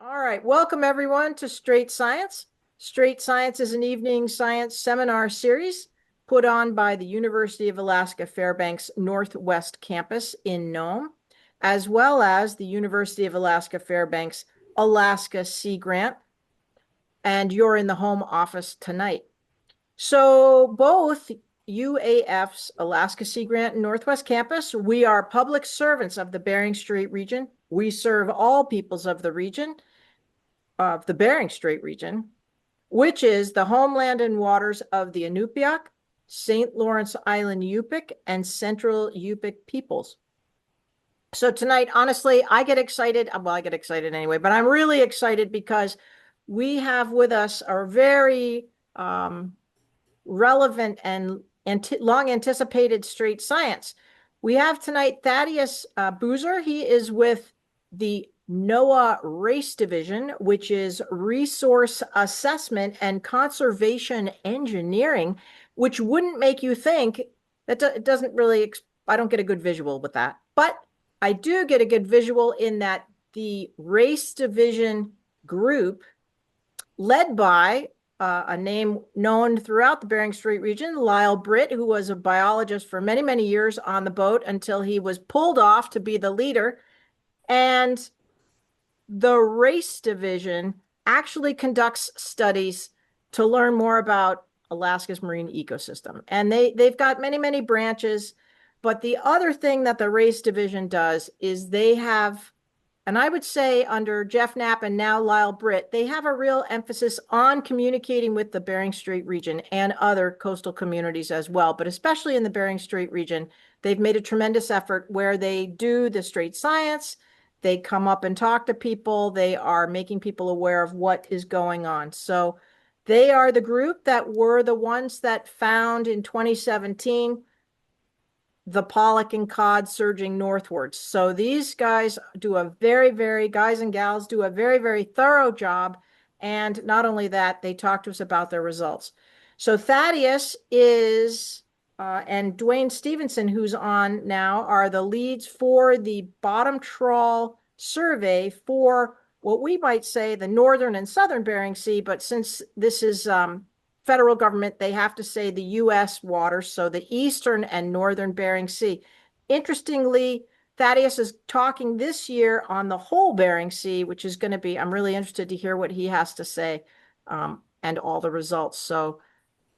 All right, welcome everyone to Straight Science. Straight Science is an evening science seminar series put on by the University of Alaska Fairbanks Northwest Campus in Nome, as well as the University of Alaska Fairbanks Alaska Sea Grant, and you're in the home office tonight. So both UAF's Alaska Sea Grant and Northwest Campus, we are public servants of the Bering Strait region. We serve all peoples of the region, of the Bering Strait region, which is the homeland and waters of the Inupiaq, St. Lawrence Island Yupik, and Central Yupik peoples. So tonight, honestly, I get excited. Well, I get excited anyway, but I'm really excited because we have with us our very relevant and long anticipated straight science. We have tonight Thaddaeus Buser. He is with the NOAA Race Division, which is Resource Assessment and Conservation Engineering, which wouldn't make you think that it doesn't really, I don't get a good visual with that. But I do get a good visual in that the Race Division group, led by a name known throughout the Bering Strait region, Lyle Britt, who was a biologist for many, many years on the boat until he was pulled off to be the leader. And the Race Division actually conducts studies to learn more about Alaska's marine ecosystem. And they've got many, many branches. But the other thing that the Race Division does is they have, and I would say under Jeff Knapp and now Lyle Britt, they have a real emphasis on communicating with the Bering Strait region and other coastal communities as well. But especially in the Bering Strait region, they've made a tremendous effort where they do the straight science. They come up and talk to people. They are making people aware of what is going on. So they are the group that were the ones that found in 2017 the pollock and cod surging northwards. So these guys do a guys and gals do a very, very thorough job. And not only that, they talk to us about their results. So Thaddaeus is, and Dwayne Stevenson, who's on now, are the leads for the bottom trawl survey for what we might say the northern and southern Bering Sea. But since this is federal government, they have to say the U.S. waters, so the eastern and northern Bering Sea. Interestingly, Thaddaeus is talking this year on the whole Bering Sea, which is going to be, I'm really interested to hear what he has to say and all the results. So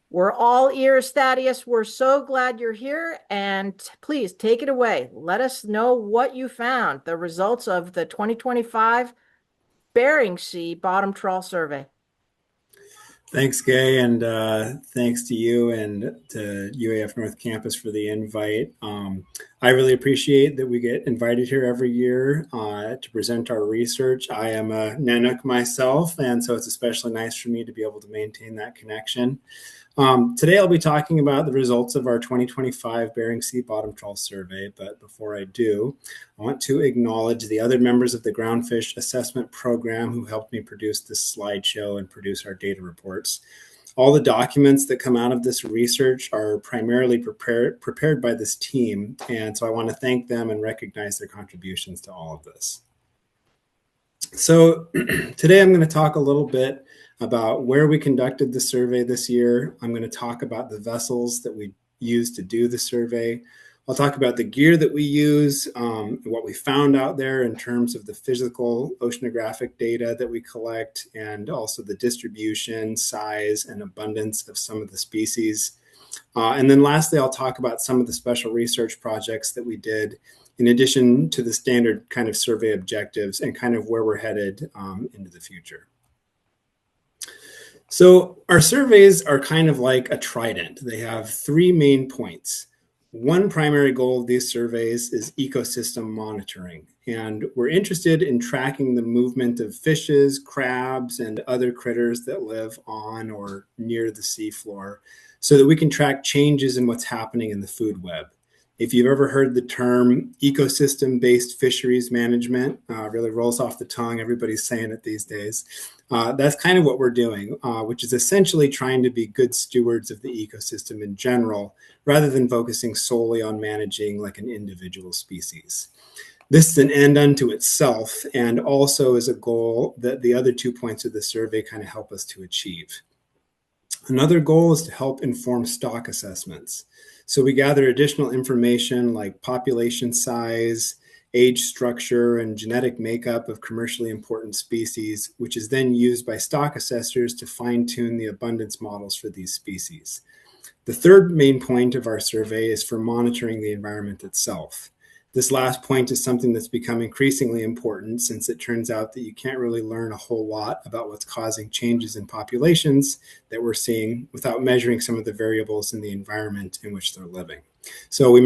we're all ears, Thaddaeus. We're so glad you're here. And please take it away. Let us know what you found, the results of the 2025 Bering Sea Bottom Trawl Survey. Thanks, Gay, and thanks to you and to UAF North Campus for the invite. I really appreciate that we get invited here every year to present our research. I am a Nanook myself, and so it's especially nice for me to be able to maintain that connection. Today, I'll be talking about the results of our 2025 Bering Sea Bottom Trawl Survey, but before I do, I want to acknowledge the other members of the Groundfish Assessment Program who helped me produce this slideshow and produce our data reports. All the documents that come out of this research are primarily prepared by this team, and so I want to thank them and recognize their contributions to all of this. So today I'm going to talk a little bit about where we conducted the survey this year. I'm going to talk about the vessels that we used to do the survey. I'll talk about the gear that we use, what we found out there in terms of the physical oceanographic data that we collect, and also the distribution, size, and abundance of some of the species. And then lastly, I'll talk about some of the special research projects that we did in addition to the standard kind of survey objectives and kind of where we're headed into the future. So our surveys are kind of like a trident. They have three main points. One primary goal of these surveys is ecosystem monitoring, and we're interested in tracking the movement of fishes, crabs, and other critters that live on or near the seafloor so that we can track changes in what's happening in the food web. If you've ever heard the term ecosystem-based fisheries management, really rolls off the tongue. Everybody's saying it these days. That's kind of what we're doing, which is essentially trying to be good stewards of the ecosystem in general, rather than focusing solely on managing like an individual species. This is an end unto itself, and also is a goal that the other 2 points of the survey kind of help us to achieve. Another goal is to help inform stock assessments. So we gather additional information like population size, age structure, and genetic makeup of commercially important species, which is then used by stock assessors to fine-tune the abundance models for these species. The third main point of our survey is for monitoring the environment itself. This last point is something that's become increasingly important, since it turns out that you can't really learn a whole lot about what's causing changes in populations that we're seeing without measuring some of the variables in the environment in which they're living. So we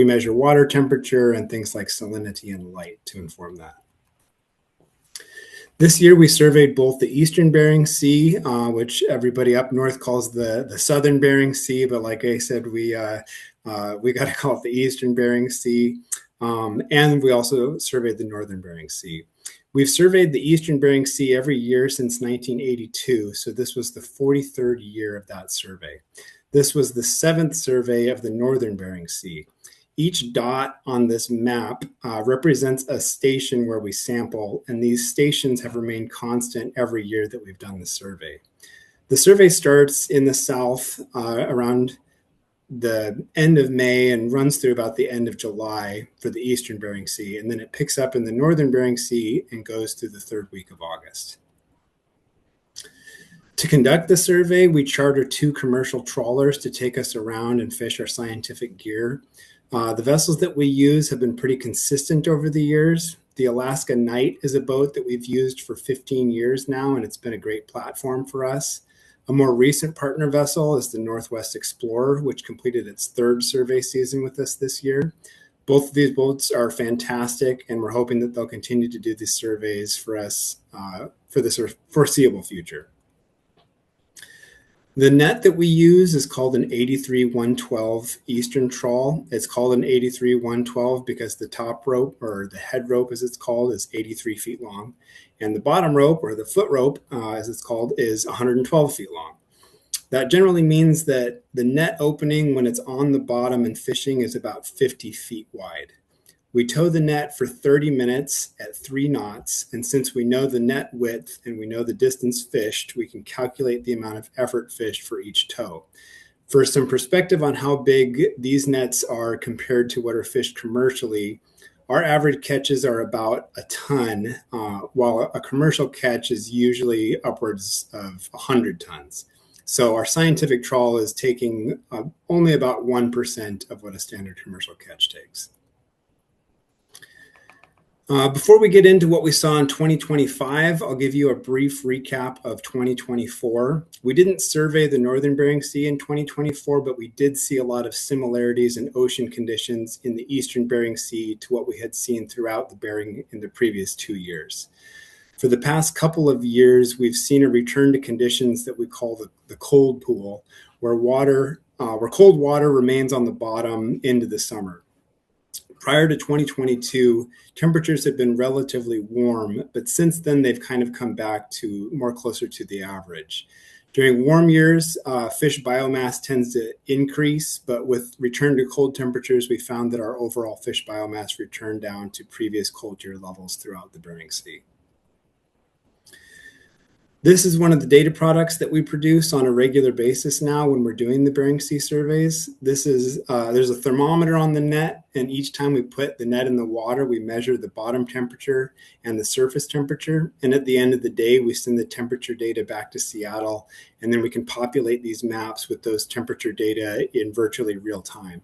measure water temperature and things like salinity and light to inform that. This year, we surveyed both the Eastern Bering Sea, which everybody up north calls the Southern Bering Sea, but like I said, we got to call it the Eastern Bering Sea, and we also surveyed the Northern Bering Sea. We've surveyed the Eastern Bering Sea every year since 1982, so this was the 43rd year of that survey. This was the 7th survey of the Northern Bering Sea. Each dot on this map represents a station where we sample, and these stations have remained constant every year that we've done the survey. The survey starts in the south around the end of May and runs through about the end of July for the Eastern Bering Sea, and then it picks up in the Northern Bering Sea and goes through the 3rd week of August. To conduct the survey, we charter 2 commercial trawlers to take us around and fish our scientific gear. The vessels that we use have been pretty consistent over the years. The Alaska Knight is a boat that we've used for 15 years now, and it's been a great platform for us. A more recent partner vessel is the Northwest Explorer, which completed its 3rd survey season with us this year. Both of these boats are fantastic, and we're hoping that they'll continue to do these surveys for us for the foreseeable future. The net that we use is called an 83-112 Eastern Trawl. It's called an 83-112 because the top rope, or the head rope as it's called, is 83 feet long. And the bottom rope, or the foot rope as it's called, is 112 feet long. That generally means that the net opening when it's on the bottom and fishing is about 50 feet wide. We tow the net for 30 minutes at 3 knots, and since we know the net width and we know the distance fished, we can calculate the amount of effort fished for each tow. For some perspective on how big these nets are compared to what are fished commercially, our average catches are about a ton, while a commercial catch is usually upwards of 100 tons. So our scientific trawl is taking only about 1% of what a standard commercial catch takes. Before we get into what we saw in 2025, I'll give you a brief recap of 2024. We didn't survey the Northern Bering Sea in 2024, but we did see a lot of similarities in ocean conditions in the Eastern Bering Sea to what we had seen throughout the Bering in the previous 2 years. For the past couple of years, we've seen a return to conditions that we call the cold pool, where cold water remains on the bottom into the summer. Prior to 2022, temperatures have been relatively warm, but since then they've kind of come back to more closer to the average. During warm years, fish biomass tends to increase, but with return to cold temperatures, we found that our overall fish biomass returned down to previous cold year levels throughout the Bering Sea. This is one of the data products that we produce on a regular basis now when we're doing the Bering Sea surveys. This is there's a thermometer on the net, and each time we put the net in the water, we measure the bottom temperature and the surface temperature. And at the end of the day, we send the temperature data back to Seattle, and then we can populate these maps with those temperature data in virtually real time.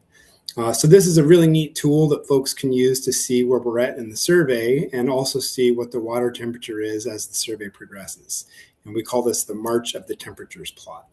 So this is a really neat tool that folks can use to see where we're at in the survey and also see what the water temperature is as the survey progresses. And we call this the March of the Temperatures plot.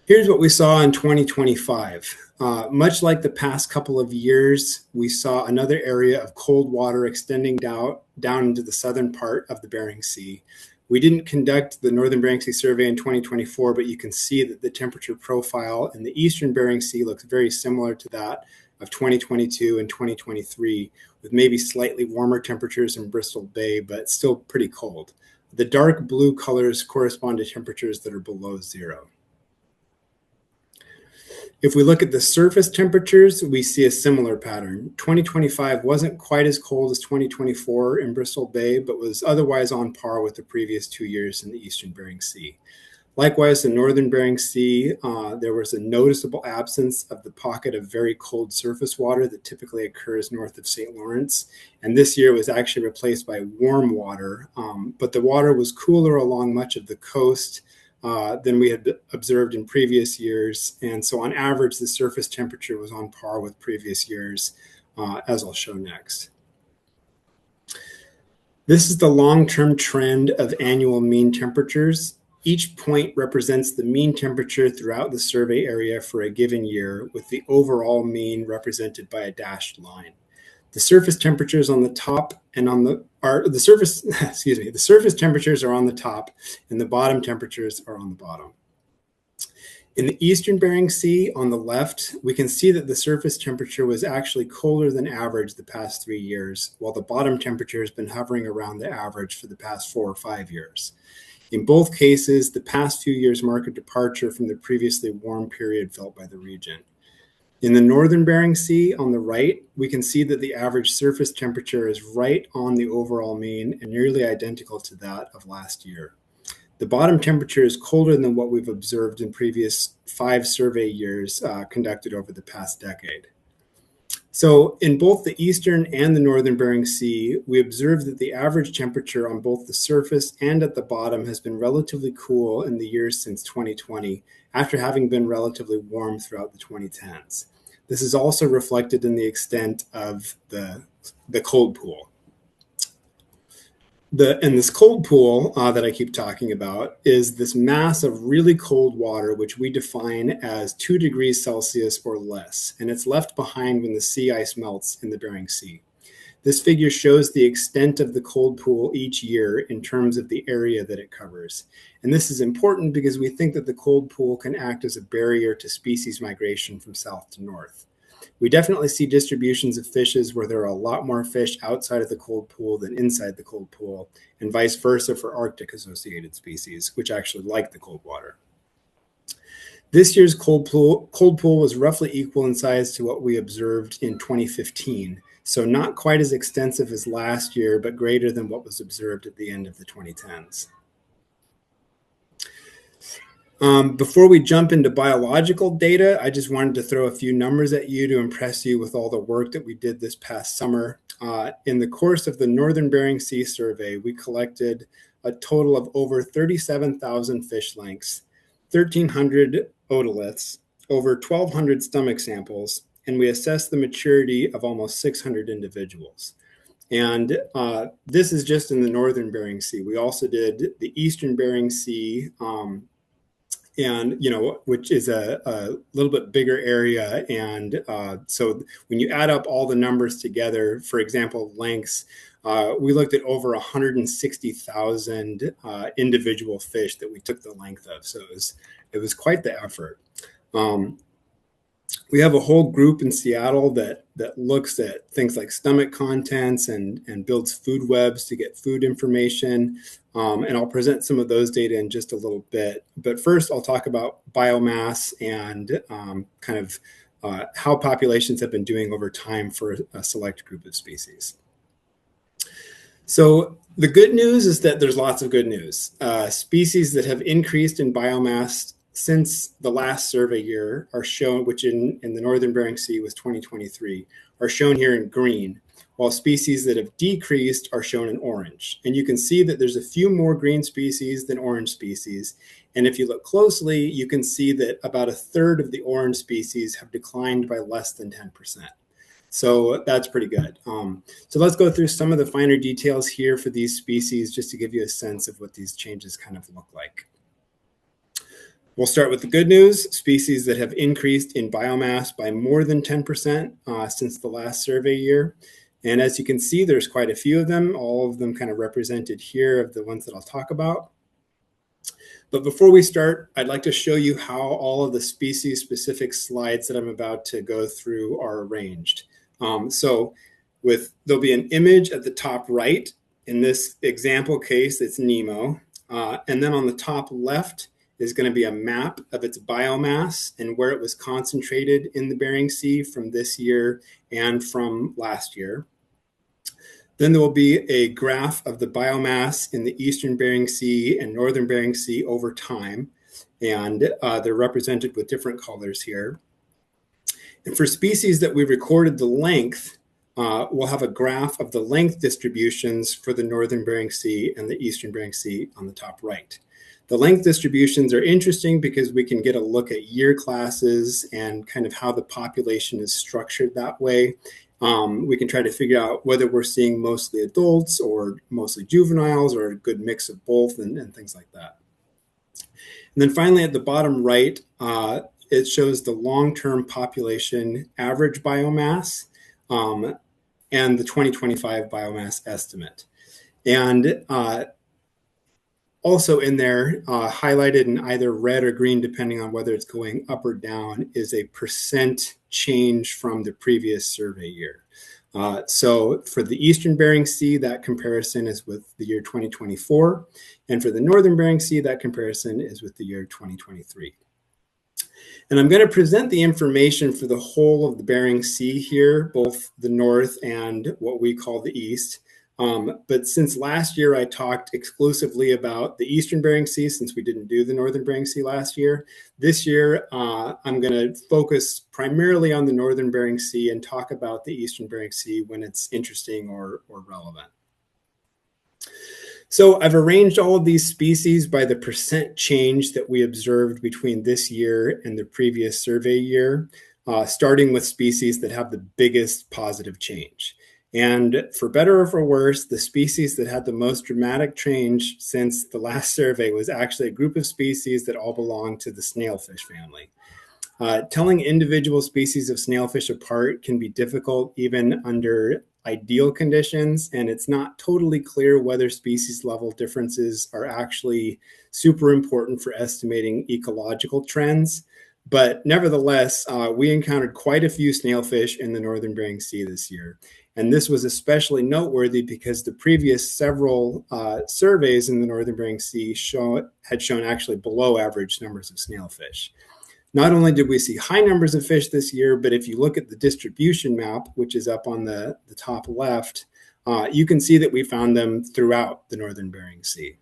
Here's what we saw in 2025. Much like the past couple of years, we saw another area of cold water extending down into the southern part of the Bering Sea. We didn't conduct the Northern Bering Sea survey in 2024, but you can see that the temperature profile in the Eastern Bering Sea looks very similar to that of 2022 and 2023, with maybe slightly warmer temperatures in Bristol Bay, but still pretty cold. The dark blue colors correspond to temperatures that are below 0. If we look at the surface temperatures, we see a similar pattern. 2025 wasn't quite as cold as 2024 in Bristol Bay, but was otherwise on par with the previous 2 years in the eastern Bering Sea. Likewise, in northern Bering Sea, there was a noticeable absence of the pocket of very cold surface water that typically occurs north of St. Lawrence. And this year was actually replaced by warm water, but the water was cooler along much of the coast than we had observed in previous years. And so on average, the surface temperature was on par with previous years, as I'll show next. This is the long-term trend of annual mean temperatures. Each point represents the mean temperature throughout the survey area for a given year, with the overall mean represented by a dashed line. The surface temperatures on the top and the surface temperatures are on the top and the bottom temperatures are on the bottom. In the eastern Bering Sea on the left, we can see that the surface temperature was actually colder than average the past 3 years, while the bottom temperature has been hovering around the average for the past 4 or 5 years. In both cases, the past few years mark a departure from the previously warm period felt by the region. In the northern Bering Sea on the right, we can see that the average surface temperature is right on the overall mean and nearly identical to that of last year. The bottom temperature is colder than what we've observed in previous 5 survey years conducted over the past decade. So in both the eastern and the northern Bering Sea, we observe that the average temperature on both the surface and at the bottom has been relatively cool in the years since 2020, after having been relatively warm throughout the 2010s. This is also reflected in the extent of the cold pool. This cold pool that I keep talking about is this mass of really cold water, which we define as 2 degrees Celsius or less, and it's left behind when the sea ice melts in the Bering Sea. This figure shows the extent of the cold pool each year in terms of the area that it covers. And this is important because we think that the cold pool can act as a barrier to species migration from south to north. We definitely see distributions of fishes where there are a lot more fish outside of the cold pool than inside the cold pool, and vice versa for Arctic-associated species, which actually like the cold water. This year's cold pool was roughly equal in size to what we observed in 2015, so not quite as extensive as last year, but greater than what was observed at the end of the 2010s. Before we jump into biological data, I just wanted to throw a few numbers at you to impress you with all the work that we did this past summer. In the course of the Northern Bering Sea survey, we collected a total of over 37,000 fish lengths, 1,300 otoliths, over 1,200 stomach samples, and we assessed the maturity of almost 600 individuals. And this is just in the Northern Bering Sea. We also did the Eastern Bering Sea, and which is a little bit bigger area. And so when you add up all the numbers together, for example, lengths, we looked at over 160,000 individual fish that we took the length of. So it was quite the effort. We have a whole group in Seattle that looks at things like stomach contents and builds food webs to get food information. And I'll present some of those data in just a little bit. But first, I'll talk about biomass and how populations have been doing over time for a select group of species. So the good news is that there's lots of good news. Species that have increased in biomass since the last survey year are shown, which in the Northern Bering Sea was 2023, are shown here in green, while species that have decreased are shown in orange. And you can see that there's a few more green species than orange species. And if you look closely, you can see that about a third of the orange species have declined by less than 10%. So that's pretty good. So let's go through some of the finer details here for these species, just to give you a sense of what these changes kind of look like. We'll start with the good news, species that have increased in biomass by more than 10% since the last survey year. And as you can see, there's quite a few of them, all of them kind of represented here of the ones that I'll talk about. But before we start, I'd like to show you how all of the species-specific slides that I'm about to go through are arranged. There'll be an image at the top right. In this example case, it's Nemo. And then on the top left is going to be a map of its biomass and where it was concentrated in the Bering Sea from this year and from last year. Then there will be a graph of the biomass in the Eastern Bering Sea and Northern Bering Sea over time, and they're represented with different colors here. And for species that we recorded the length, we'll have a graph of the length distributions for the Northern Bering Sea and the Eastern Bering Sea on the top right. The length distributions are interesting because we can get a look at year classes and kind of how the population is structured that way. We can try to figure out whether we're seeing mostly adults or mostly juveniles or a good mix of both and things like that. And then finally, at the bottom right, it shows the long-term population average biomass and the 2025 biomass estimate. And also in there, highlighted in either red or green, depending on whether it's going up or down, is a percent change from the previous survey year. So for the Eastern Bering Sea, that comparison is with the year 2024. And for the Northern Bering Sea, that comparison is with the year 2023. And I'm going to present the information for the whole of the Bering Sea here, both the north and what we call the east. But since last year I talked exclusively about the Eastern Bering Sea, since we didn't do the Northern Bering Sea last year, this year I'm going to focus primarily on the Northern Bering Sea and talk about the Eastern Bering Sea when it's interesting or relevant. So I've arranged all of these species by the percent change that we observed between this year and the previous survey year, starting with species that have the biggest positive change. And for better or for worse, the species that had the most dramatic change since the last survey was actually a group of species that all belong to the snailfish family. Telling individual species of snailfish apart can be difficult even under ideal conditions, and it's not totally clear whether species level differences are actually super important for estimating ecological trends. But nevertheless, we encountered quite a few snailfish in the Northern Bering Sea this year. And this was especially noteworthy because the previous several surveys in the Northern Bering Sea had shown actually below average numbers of snailfish. Not only did we see high numbers of fish this year, but if you look at the distribution map, which is up on the top left, you can see that we found them throughout the Northern Bering Sea.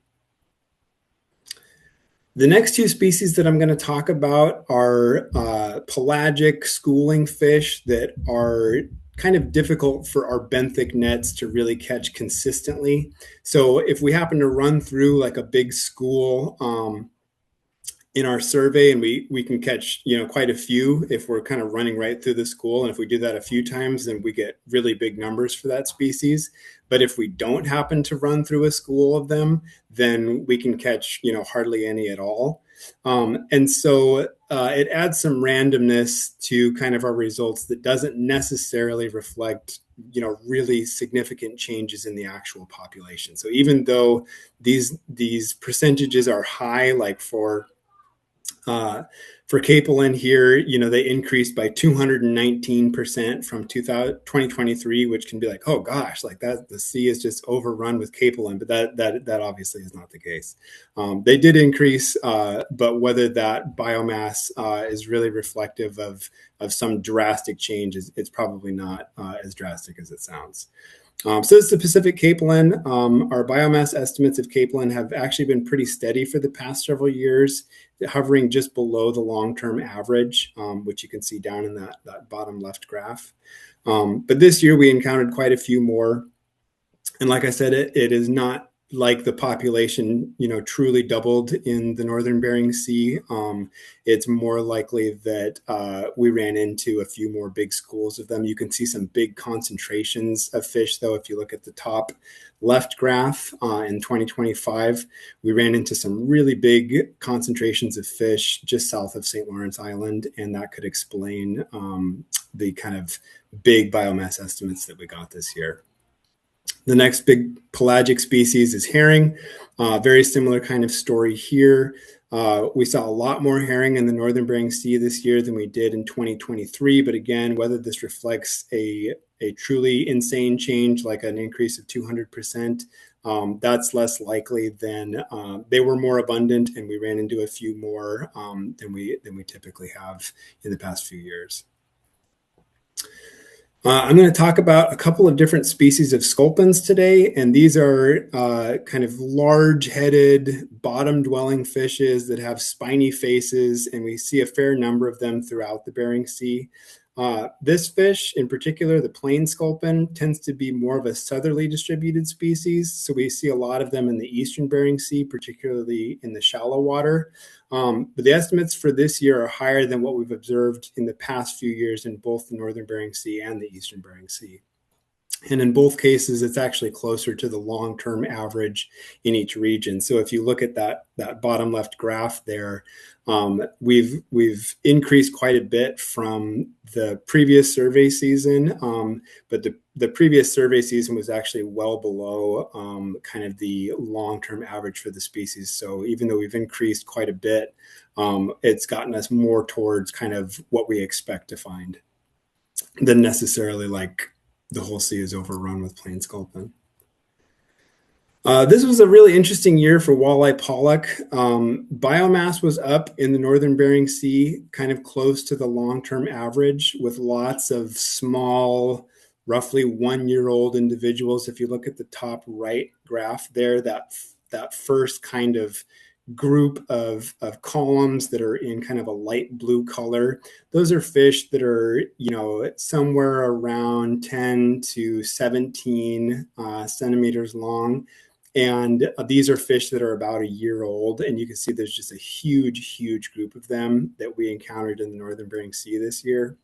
The next two species that I'm going to talk about are pelagic schooling fish that are kind of difficult for our benthic nets to really catch consistently. So if we happen to run through like a big school in our survey, and we can catch quite a few if we're kind of running right through the school, and if we do that a few times, then we get really big numbers for that species. But if we don't happen to run through a school of them, then we can catch hardly any at all. And so it adds some randomness to kind of our results that doesn't necessarily reflect really significant changes in the actual population. So even though these percentages are high, like for capelin here, they increased by 219% from 2023, which can be like, oh gosh, like that the sea is just overrun with capelin, but that obviously is not the case. They did increase, but whether that biomass is really reflective of some drastic change, it's probably not as drastic as it sounds. So it's the Pacific capelin. Our biomass estimates of capelin have actually been pretty steady for the past several years, hovering just below the long-term average, which you can see down in that bottom left graph. But this year we encountered quite a few more. And like I said, it is not like the population, truly doubled in the Northern Bering Sea. It's more likely that we ran into a few more big schools of them. You can see some big concentrations of fish, though. If you look at the top left graph in 2025, we ran into some really big concentrations of fish just south of St. Lawrence Island, and that could explain the kind of big biomass estimates that we got this year. The next big pelagic species is herring. Very similar kind of story here. We saw a lot more herring in the Northern Bering Sea this year than we did in 2023. But again, whether this reflects a truly insane change, like an increase of 200%, that's less likely than they were more abundant, and we ran into a few more than we typically have in the past few years. I'm going to talk about a couple of different species of sculpins today, and these are kind of large-headed, bottom-dwelling fishes that have spiny faces, and we see a fair number of them throughout the Bering Sea. This fish, in particular, the plain sculpin, tends to be more of a southerly distributed species, so we see a lot of them in the eastern Bering Sea, particularly in the shallow water. But the estimates for this year are higher than what we've observed in the past few years in both the northern Bering Sea and the eastern Bering Sea. And in both cases, it's actually closer to the long-term average in each region. So if you look at that bottom left graph there, we've increased quite a bit from the previous survey season, but the previous survey season was actually well below kind of the long-term average for the species. So even though we've increased quite a bit, it's gotten us more towards kind of what we expect to find than necessarily like the whole sea is overrun with plain sculpin. This was a really interesting year for walleye pollock. Biomass was up in the northern Bering Sea, kind of close to the long-term average, with lots of small, roughly 1-year-old individuals. If you look at the top right graph there, that first kind of group of columns that are in kind of a light blue color, those are fish that are, somewhere around 10 to 17 centimeters long. And these are fish that are about a year old. And you can see there's just a huge group of them that we encountered in the northern Bering Sea this year.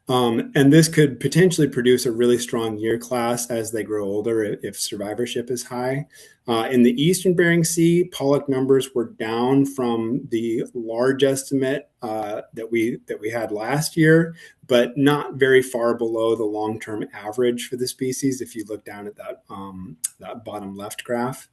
And this could potentially produce a really strong year class as they grow older if survivorship is high. In the eastern Bering Sea, pollock numbers were down from the large estimate that we had last year, but not very far below the long-term average for the species if you look down at that bottom left graph.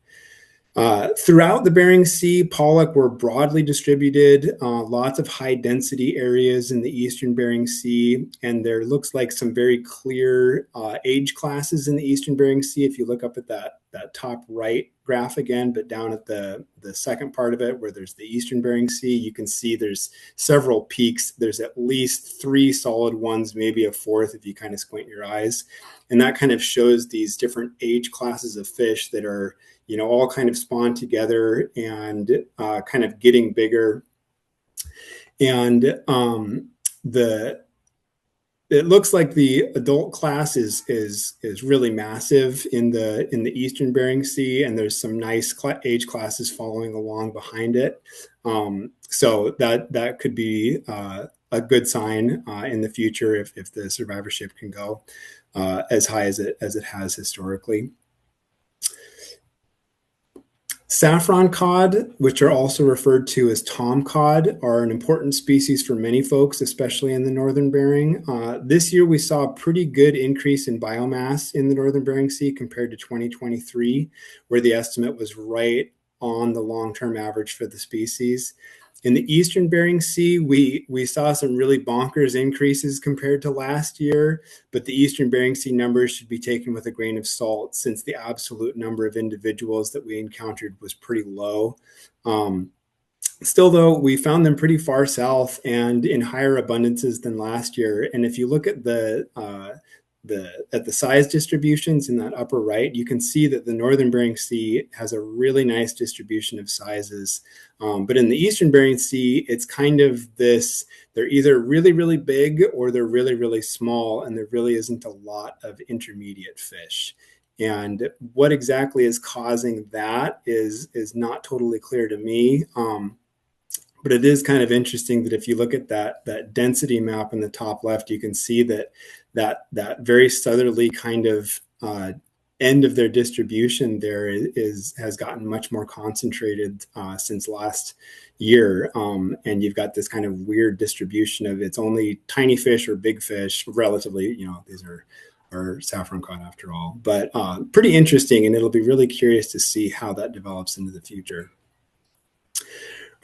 Throughout the Bering Sea, pollock were broadly distributed, lots of high density areas in the eastern Bering Sea, and there looks like some very clear age classes in the eastern Bering Sea. If you look up at that top right graph again, but down at the second part of it where there's the eastern Bering Sea, you can see there's several peaks. There's at least 3 solid ones, maybe a fourth if you kind of squint your eyes. And that kind of shows these different age classes of fish that are all kind of spawned together and kind of getting bigger. And it looks like the adult class is really massive in the eastern Bering Sea, and there's some nice age classes following along behind it. So that could be a good sign in the future if the survivorship can go as high as it has historically. Saffron cod, which are also referred to as tom cod, are an important species for many folks, especially in the northern Bering. This year, we saw a pretty good increase in biomass in the northern Bering Sea compared to 2023, where the estimate was right on the long-term average for the species. In the eastern Bering Sea, we saw some really bonkers increases compared to last year, but the eastern Bering Sea numbers should be taken with a grain of salt since the absolute number of individuals that we encountered was pretty low. Still, though, we found them pretty far south and in higher abundances than last year. And if you look at the size distributions in that upper right, you can see that the northern Bering Sea has a really nice distribution of sizes. But in the eastern Bering Sea, it's kind of this, they're either really, really big or they're really, really small, and there really isn't a lot of intermediate fish. And what exactly is causing that is not totally clear to me. But it is kind of interesting that if you look at that density map in the top left, you can see that very southerly kind of end of their distribution there has gotten much more concentrated since last year. And you've got this kind of weird distribution of it's only tiny fish or big fish, relatively, these are saffron cod after all, but pretty interesting. And it'll be really curious to see how that develops into the future.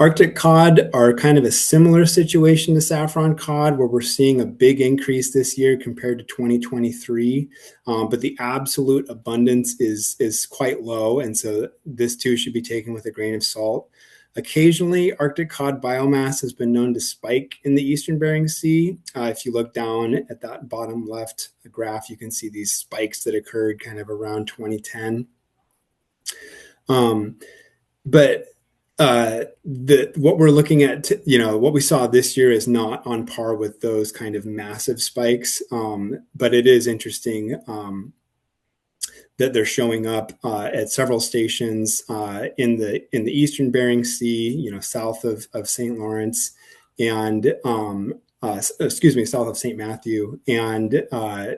Arctic cod are kind of a similar situation to saffron cod, where we're seeing a big increase this year compared to 2023, but the absolute abundance is quite low, and so this too should be taken with a grain of salt. Occasionally, Arctic cod biomass has been known to spike in the eastern Bering Sea. If you look down at that bottom left graph, you can see these spikes that occurred kind of around 2010. But what we're looking at, what we saw this year is not on par with those kind of massive spikes. But it is interesting that they're showing up at several stations in the eastern Bering Sea, south of St. Lawrence, and south of St. Matthew, and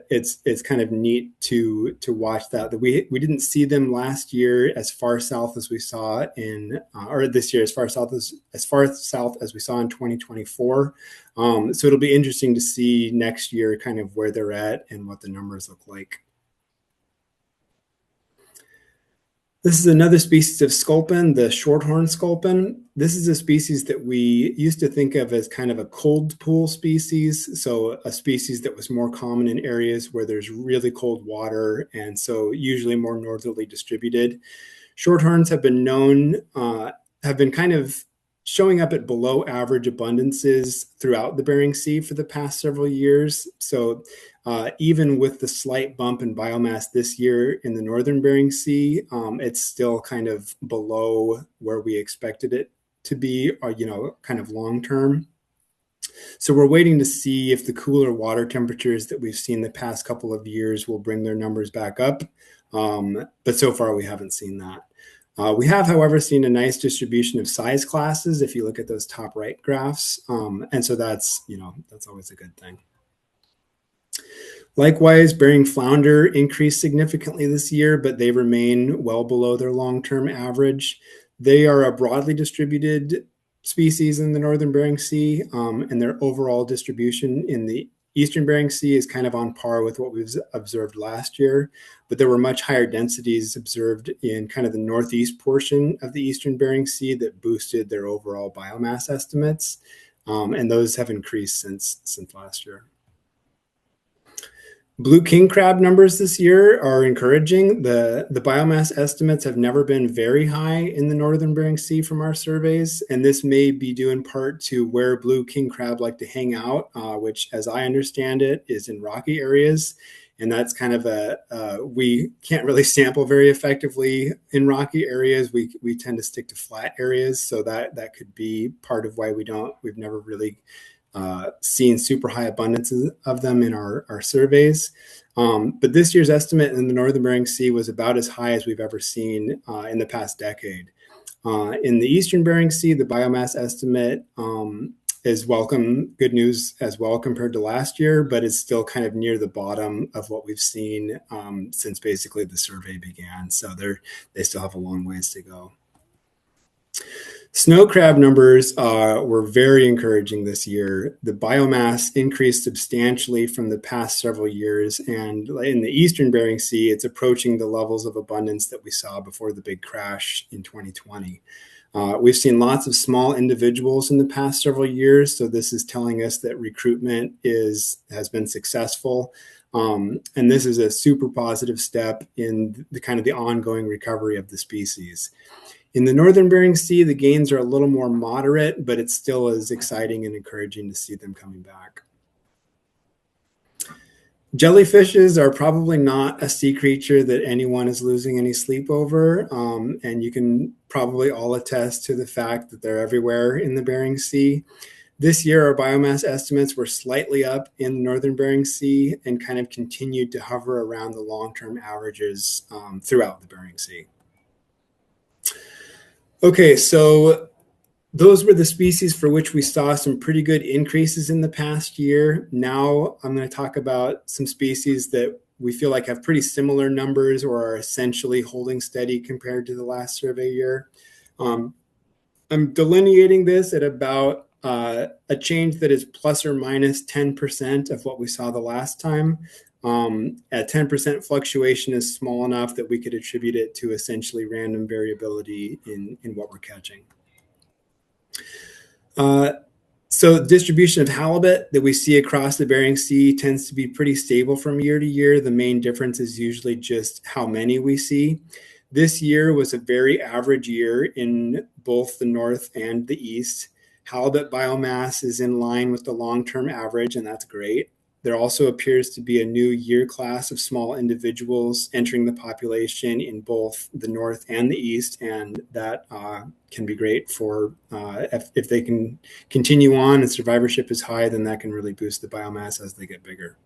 it's kind of neat to watch that we didn't see them last year as far south as we saw or this year as far south as we saw in 2024. So it'll be interesting to see next year kind of where they're at and what the numbers look like. This is another species of sculpin, the shorthorn sculpin. This is a species that we used to think of as kind of a cold pool species. So a species that was more common in areas where there's really cold water, and so usually more northerly distributed. Shorthorns have been kind of showing up at below average abundances throughout the Bering Sea for the past several years. So even with the slight bump in biomass this year in the northern Bering Sea, it's still kind of below where we expected it to be, kind of long term. So we're waiting to see if the cooler water temperatures that we've seen the past couple of years will bring their numbers back up. But so far we haven't seen that. We have, however, seen a nice distribution of size classes if you look at those top right graphs. And so that's always a good thing. Likewise, Bering flounder increased significantly this year, but they remain well below their long-term average. They are a broadly distributed species in the northern Bering Sea, and their overall distribution in the eastern Bering Sea is kind of on par with what we've observed last year, but there were much higher densities observed in kind of the northeast portion of the eastern Bering Sea that boosted their overall biomass estimates, and those have increased since last year. Blue king crab numbers this year are encouraging. The biomass estimates have never been very high in the northern Bering Sea from our surveys, and this may be due in part to where blue king crab like to hang out, which, as I understand it, is in rocky areas. And that's kind of we can't really sample very effectively in rocky areas. We tend to stick to flat areas, so that could be part of why we've never really seen super high abundances of them in our surveys. But this year's estimate in the northern Bering Sea was about as high as we've ever seen in the past decade. In the eastern Bering Sea, the biomass estimate is good news as well compared to last year, but it's still kind of near the bottom of what we've seen since basically the survey began. So they still have a long ways to go. Snow crab numbers were very encouraging this year. The biomass increased substantially from the past several years, and in the eastern Bering Sea, it's approaching the levels of abundance that we saw before the big crash in 2020. We've seen lots of small individuals in the past several years, so this is telling us that recruitment has been successful, and this is a super positive step in the kind of the ongoing recovery of the species. In the northern Bering Sea, the gains are a little more moderate, but it still is exciting and encouraging to see them coming back. Jellyfishes are probably not a sea creature that anyone is losing any sleep over, and you can probably all attest to the fact that they're everywhere in the Bering Sea. This year, our biomass estimates were slightly up in the northern Bering Sea and kind of continued to hover around the long-term averages throughout the Bering Sea. Okay, so those were the species for which we saw some pretty good increases in the past year. Now I'm going to talk about some species that we feel like have pretty similar numbers or are essentially holding steady compared to the last survey year. I'm delineating this at about a change that is plus or minus 10% of what we saw the last time. A 10% fluctuation is small enough that we could attribute it to essentially random variability in what we're catching. So the distribution of halibut that we see across the Bering Sea tends to be pretty stable from year to year. The main difference is usually just how many we see. This year was a very average year in both the north and the east. Halibut biomass is in line with the long-term average, and that's great. There also appears to be a new year class of small individuals entering the population in both the north and the east, and that can be great for if they can continue on and survivorship is high, then that can really boost the biomass as they get bigger.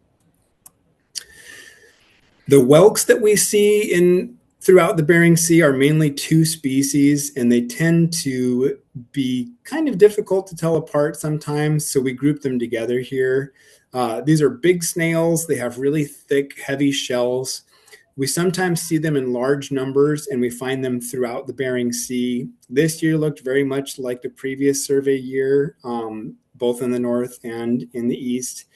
The whelks that we see throughout the Bering Sea are mainly two species, and they tend to be kind of difficult to tell apart sometimes, so we group them together here. These are big snails. They have really thick, heavy shells. We sometimes see them in large numbers, and we find them throughout the Bering Sea. This year looked very much like the previous survey year, both in the north and in the east,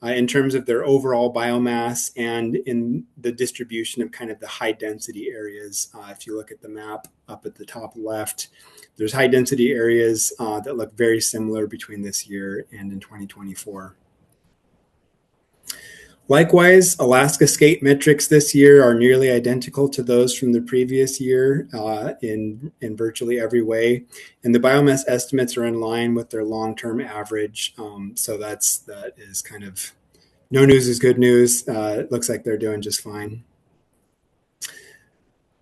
in terms of their overall biomass and in the distribution of kind of the high density areas. If you look at the map up at the top left, there's high density areas that look very similar between this year and in 2024. Likewise, Alaska skate metrics this year are nearly identical to those from the previous year in virtually every way. And the biomass estimates are in line with their long-term average. So that is kind of no news is good news. It looks like they're doing just fine.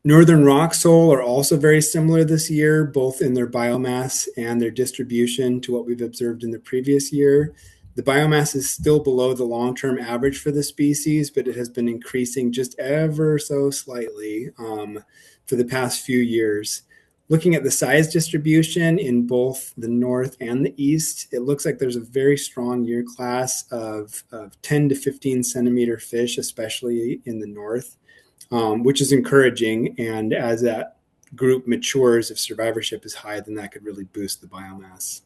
Northern rock sole are also very similar this year, both in their biomass and their distribution to what we've observed in the previous year. The biomass is still below the long-term average for the species, but it has been increasing just ever so slightly for the past few years. Looking at the size distribution in both the north and the east, it looks like there's a very strong year class of 10 to 15 centimeter fish, especially in the north, which is encouraging. And as that group matures, if survivorship is high, then that could really boost the biomass.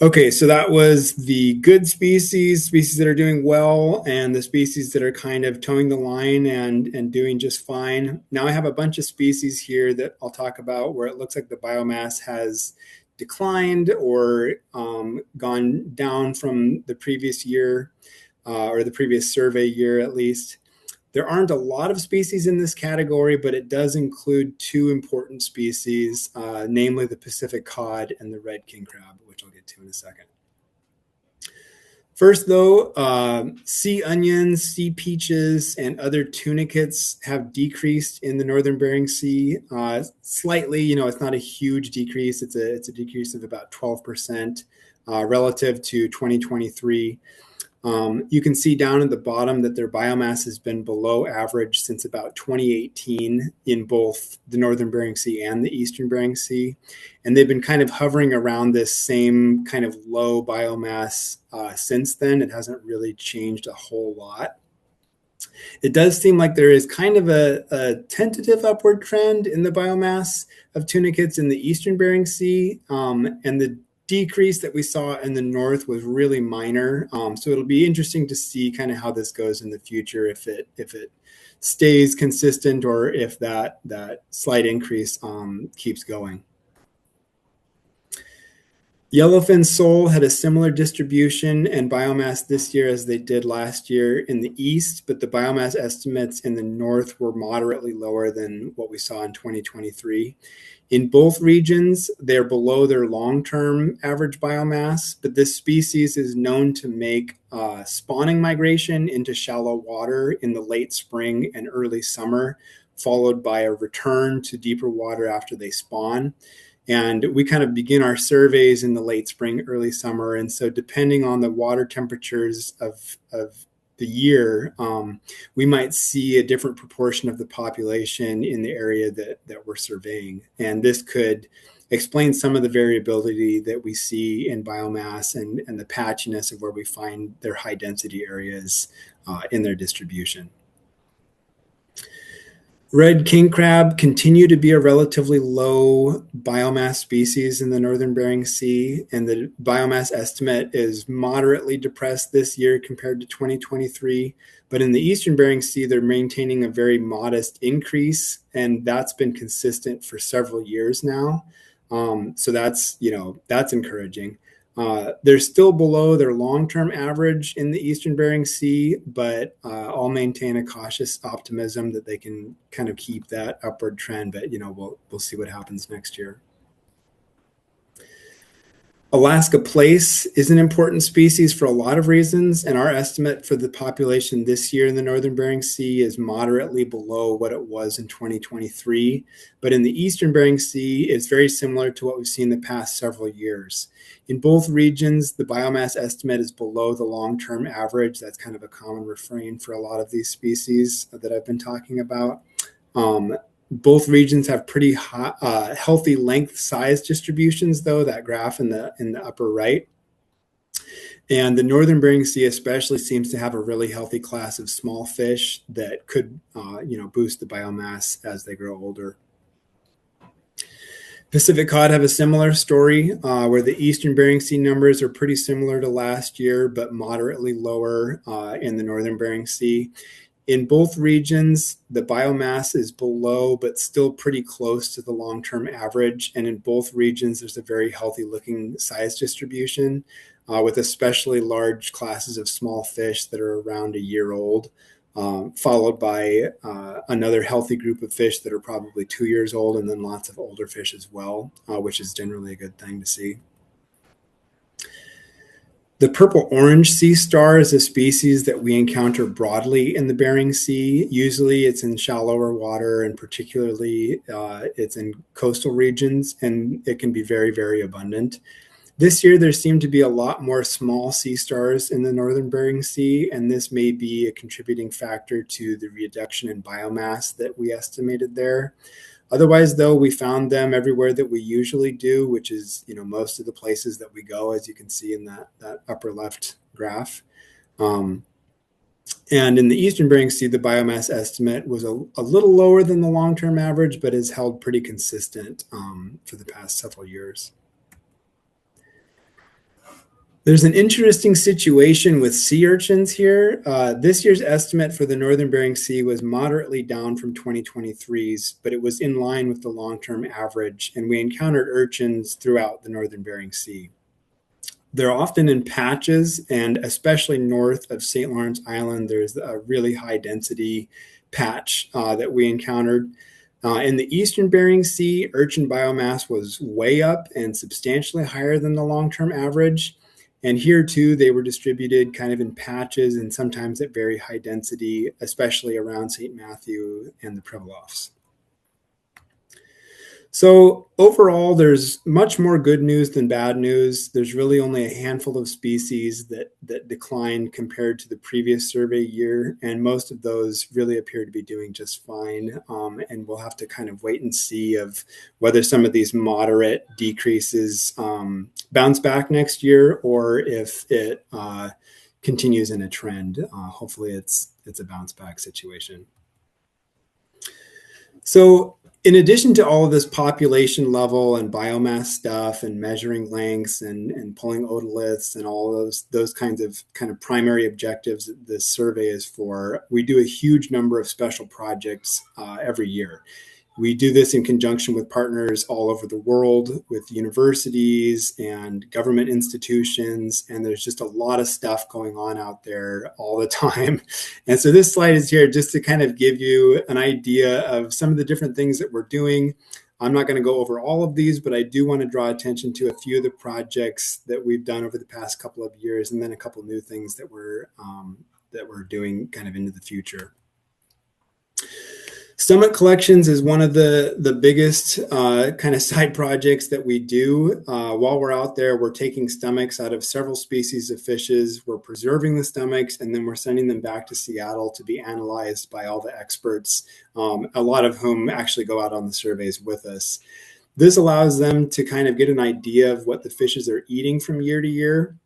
Okay, so that was the good species that are doing well, and the species that are kind of towing the line and doing just fine. Now I have a bunch of species here that I'll talk about where it looks like the biomass has declined or gone down from the previous year or the previous survey year at least. There aren't a lot of species in this category, but it does include two important species, namely the Pacific cod and the red king crab, which I'll get to in a second. First, though, sea onions, sea peaches, and other tunicates have decreased in the northern Bering Sea slightly. It's not a huge decrease. It's a decrease of about 12% relative to 2023. You can see down at the bottom that their biomass has been below average since about 2018 in both the northern Bering Sea and the eastern Bering Sea. And they've been kind of hovering around this same kind of low biomass since then. It hasn't really changed a whole lot. It does seem like there is kind of a tentative upward trend in the biomass of tunicates in the eastern Bering Sea, and the decrease that we saw in the north was really minor. So it'll be interesting to see kind of how this goes in the future, if it stays consistent or if that slight increase keeps going. Yellowfin sole had a similar distribution and biomass this year as they did last year in the east, but the biomass estimates in the north were moderately lower than what we saw in 2023. In both regions, they're below their long-term average biomass, but this species is known to make spawning migration into shallow water in the late spring and early summer, followed by a return to deeper water after they spawn. And we kind of begin our surveys in the late spring, early summer. And so depending on the water temperatures of the year, we might see a different proportion of the population in the area that we're surveying. And this could explain some of the variability that we see in biomass and the patchiness of where we find their high density areas in their distribution. Red king crab continue to be a relatively low biomass species in the northern Bering Sea, and the biomass estimate is moderately depressed this year compared to 2023. But in the eastern Bering Sea, they're maintaining a very modest increase, and that's been consistent for several years now. So that's, that's encouraging. They're still below their long-term average in the Eastern Bering Sea, but I'll maintain a cautious optimism that they can kind of keep that upward trend. But we'll see what happens next year. Alaska plaice is an important species for a lot of reasons, and our estimate for the population this year in the Northern Bering Sea is moderately below what it was in 2023. But in the Eastern Bering Sea, it's very similar to what we've seen the past several years. In both regions, the biomass estimate is below the long-term average. That's kind of a common refrain for a lot of these species that I've been talking about. Both regions have pretty healthy length size distributions, though, that graph in the upper right. And the Northern Bering Sea especially seems to have a really healthy class of small fish that could boost the biomass as they grow older. Pacific cod have a similar story where the Eastern Bering Sea numbers are pretty similar to last year, but moderately lower in the Northern Bering Sea. In both regions, the biomass is below, but still pretty close to the long-term average. And in both regions, there's a very healthy looking size distribution with especially large classes of small fish that are around a year old, followed by another healthy group of fish that are probably 2 years old, and then lots of older fish as well, which is generally a good thing to see. The purple orange sea star is a species that we encounter broadly in the Bering Sea. Usually it's in shallower water, and particularly it's in coastal regions, and it can be very, very abundant. This year, there seem to be a lot more small sea stars in the Northern Bering Sea, and this may be a contributing factor to the reduction in biomass that we estimated there. Otherwise, though, we found them everywhere that we usually do, which is, most of the places that we go, as you can see in that upper left graph. And in the Eastern Bering Sea, the biomass estimate was a little lower than the long-term average, but has held pretty consistent for the past several years. There's an interesting situation with sea urchins here. This year's estimate for the Northern Bering Sea was moderately down from 2023's, but it was in line with the long-term average, and we encountered urchins throughout the Northern Bering Sea. They're often in patches, and especially north of St. Lawrence Island, there's a really high density patch that we encountered. In the Eastern Bering Sea, urchin biomass was way up and substantially higher than the long-term average. And here too, they were distributed kind of in patches and sometimes at very high density, especially around St. Matthew and the Pribilofs. So overall, there's much more good news than bad news. There's really only a handful of species that declined compared to the previous survey year, and most of those really appear to be doing just fine. And we'll have to kind of wait and see of whether some of these moderate decreases bounce back next year, or if it continues in a trend. Hopefully it's a bounce back situation. So in addition to all of this population level and biomass stuff and measuring lengths and pulling otoliths and all those kinds of primary objectives that this survey is for, we do a huge number of special projects every year. We do this in conjunction with partners all over the world, with universities and government institutions, and there's just a lot of stuff going on out there all the time. And so this slide is here just to kind of give you an idea of some of the different things that we're doing. I'm not going to go over all of these, but I do want to draw attention to a few of the projects that we've done over the past couple of years, and then a couple new things that we're doing kind of into the future. Stomach collections is one of the biggest kind of side projects that we do. While we're out there, we're taking stomachs out of several species of fishes. We're preserving the stomachs, and then we're sending them back to Seattle to be analyzed by all the experts, a lot of whom actually go out on the surveys with us. This allows them to kind of get an idea of what the fishes are eating from year to year.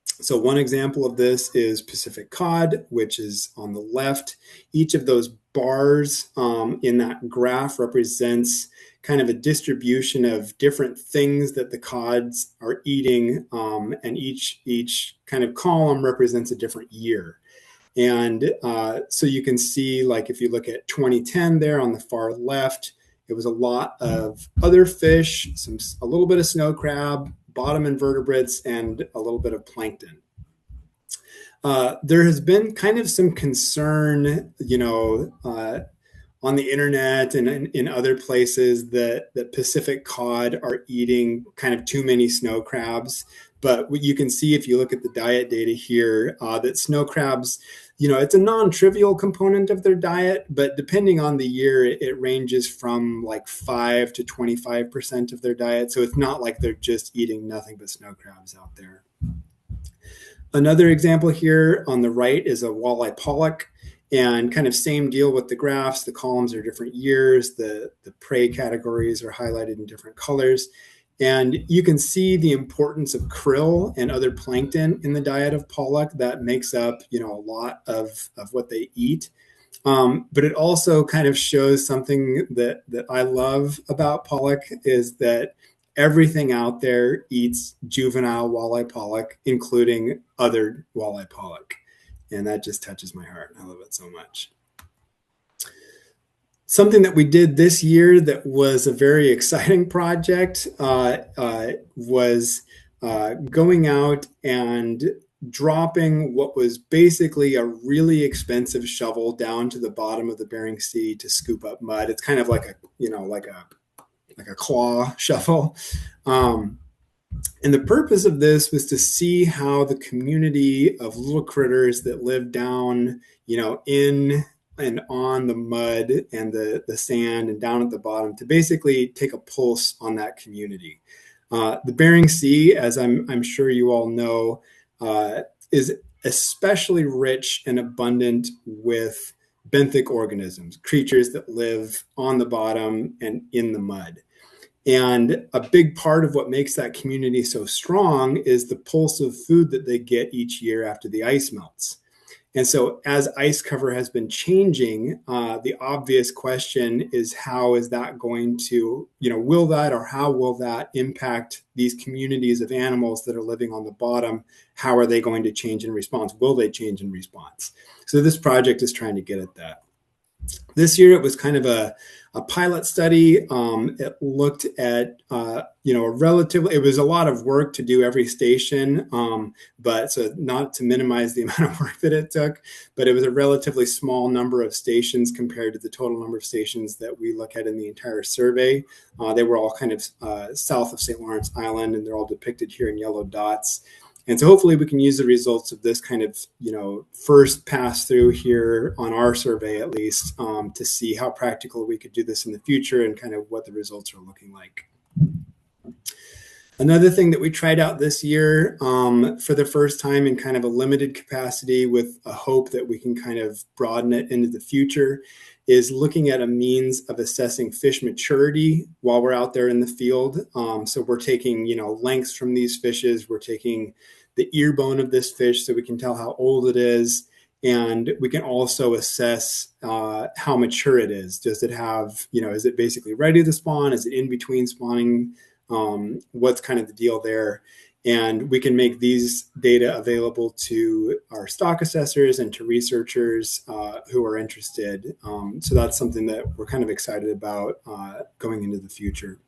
So one example of this is Pacific cod, which is on the left. Each of those bars in that graph represents kind of a distribution of different things that the cods are eating, and each kind of column represents a different year. And so you can see, like if you look at 2010 there on the far left, It was a lot of other fish, a little bit of snow crab, bottom invertebrates, and a little bit of plankton. There has been kind of some concern, on the internet and in other places that Pacific cod are eating kind of too many snow crabs. But what you can see if you look at the diet data here, that snow crabs, it's a non-trivial component of their diet, but depending on the year, it ranges from like 5 to 25% of their diet. So it's not like they're just eating nothing but snow crabs out there. Another example here on the right is a walleye pollock. And kind of same deal with the graphs. The columns are different years. The prey categories are highlighted in different colors. And you can see the importance of krill and other plankton in the diet of pollock. That makes up, a lot of what they eat. But it also kind of shows something that I love about pollock is that everything out there eats juvenile walleye pollock, including other walleye pollock. And that just touches my heart. I love it so much. Something that we did this year that was a very exciting project was going out and dropping what was basically a really expensive shovel down to the bottom of the Bering Sea to scoop up mud. It's kind of like a claw shovel. And the purpose of this was to see how the community of little critters that live down, in and on the mud and the sand and down at the bottom, to basically take a pulse on that community. The Bering Sea, as I'm sure you all know, is especially rich and abundant with benthic organisms, creatures that live on the bottom and in the mud. And a big part of what makes that community so strong is the pulse of food that they get each year after the ice melts. And so as ice cover has been changing, the obvious question is how is that going to, will that or how will that impact these communities of animals that are living on the bottom? How are they going to change in response? Will they change in response? So this project is trying to get at that. This year it was kind of a pilot study. It looked at, it was a lot of work to do every station, but so not to minimize the amount of work that it took, but it was a relatively small number of stations compared to the total number of stations that we look at in the entire survey. They were all kind of south of St. Lawrence Island, and they're all depicted here in yellow dots. And so hopefully we can use the results of this kind of, first pass through here on our survey, at least, to see how practical we could do this in the future and kind of what the results are looking like. Another thing that we tried out this year for the first time in kind of a limited capacity with a hope that we can kind of broaden it into the future is looking at a means of assessing fish maturity while we're out there in the field. So we're taking, lengths from these fishes. We're taking the ear bone of this fish so we can tell how old it is. And we can also assess how mature it is. Does it have, is it basically ready to spawn? Is it in between spawning? What's kind of the deal there? And we can make these data available to our stock assessors and to researchers who are interested. So that's something that we're kind of excited about going into the future.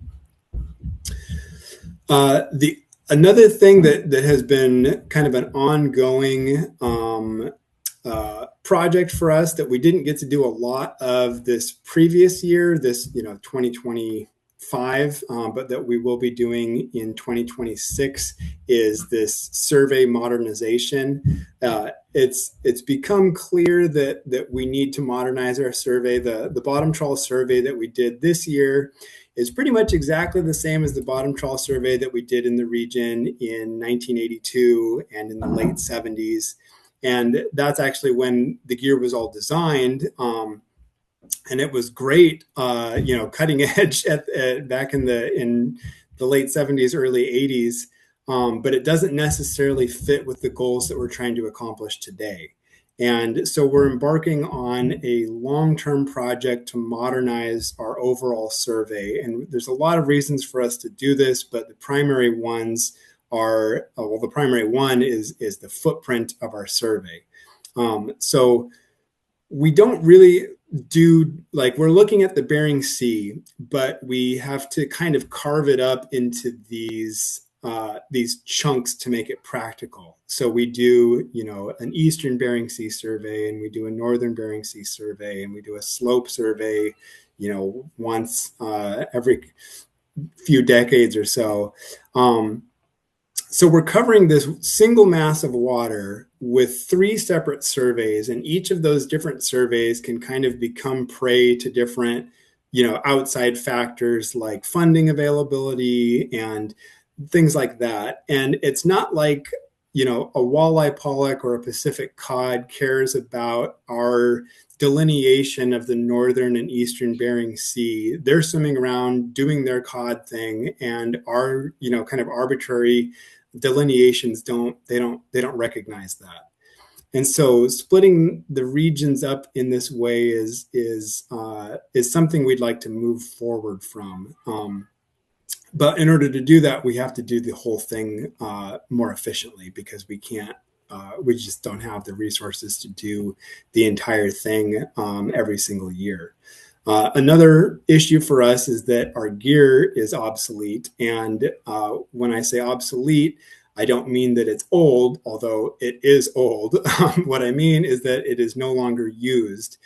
Another thing that has been kind of an ongoing project for us that we didn't get to do a lot of this previous year, this 2025, but that we will be doing in 2026 is this survey modernization. It's become clear that we need to modernize our survey. The bottom trawl survey that we did this year is pretty much exactly the same as the bottom trawl survey that we did in the region in 1982 and in the late 70s. And that's actually when the gear was all designed. And it was great, cutting edge back in the late 70s, early 80s. But it doesn't necessarily fit with the goals that we're trying to accomplish today. And so we're embarking on a long-term project to modernize our overall survey. And there's a lot of reasons for us to do this, but the primary ones are, the primary one is the footprint of our survey. So we don't really, we're looking at the Bering Sea, but we have to kind of carve it up into these chunks to make it practical. So we do, an Eastern Bering Sea survey, and we do a Northern Bering Sea survey, and we do a slope survey, once every few decades or so. So we're covering this single mass of water with 3 separate surveys, and each of those different surveys can kind of become prey to different, outside factors like funding availability and things like that. And it's not like, a walleye pollock or a Pacific cod cares about our delineation of the northern and eastern Bering Sea. They're swimming around doing their cod thing, and our, kind of arbitrary delineations don't recognize that. And so splitting the regions up in this way is something we'd like to move forward from. But in order to do that, we have to do the whole thing more efficiently, because we can't, we just don't have the resources to do the entire thing every single year. Another issue for us is that our gear is obsolete. And when I say obsolete, I don't mean that it's old, although it is old. What I mean is that it is no longer used.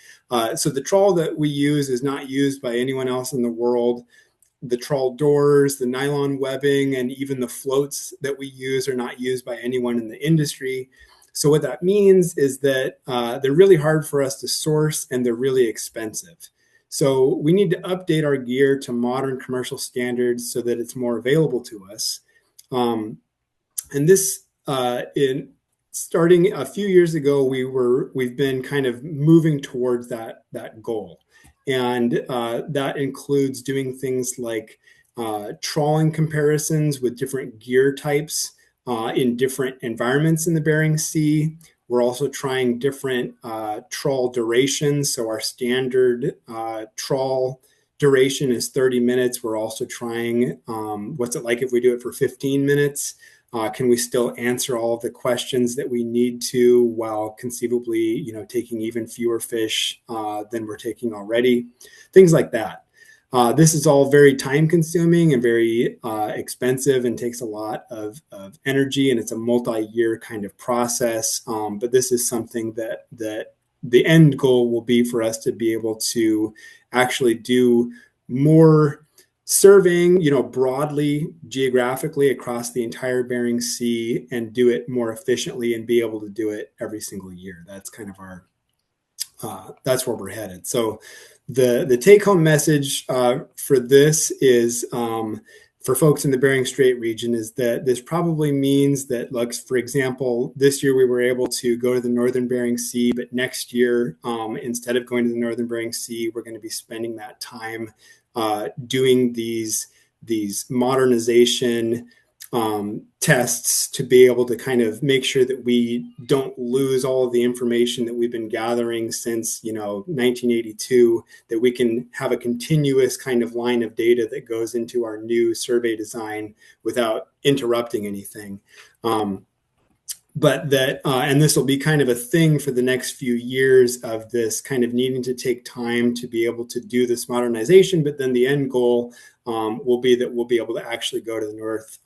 So the trawl that we use is not used by anyone else in the world. The trawl doors, the nylon webbing, and even the floats that we use are not used by anyone in the industry. So what that means is that they're really hard for us to source, and they're really expensive. So we need to update our gear to modern commercial standards so that it's more available to us. And this, in starting a few years ago, we've been kind of moving towards that goal. And that includes doing things like trawling comparisons with different gear types in different environments in the Bering Sea. We're also trying different trawl durations. So our standard trawl duration is 30 minutes. We're also trying what's it like if we do it for 15 minutes? Can we still answer all of the questions that we need to, while conceivably, taking even fewer fish than we're taking already? Things like that. This is all very time consuming and very expensive, and takes a lot of energy, and it's a multi-year kind of process. But this is something that the end goal will be for us to be able to actually do more surveying, broadly, geographically across the entire Bering Sea, and do it more efficiently and be able to do it every single year. That's kind of our, that's where we're headed. So the take-home message for this is, for folks in the Bering Strait region, is that this probably means that, like, for example, this year we were able to go to the northern Bering Sea, but next year, instead of going to the northern Bering Sea, we're going to be spending that time doing these modernization tests to be able to kind of make sure that we don't lose all of the information that we've been gathering since 1982, that we can have a continuous kind of line of data that goes into our new survey design without interrupting anything. But that, and this will be kind of a thing for the next few years, of this kind of needing to take time to be able to do this modernization. But then the end goal will be that we'll be able to actually go to the north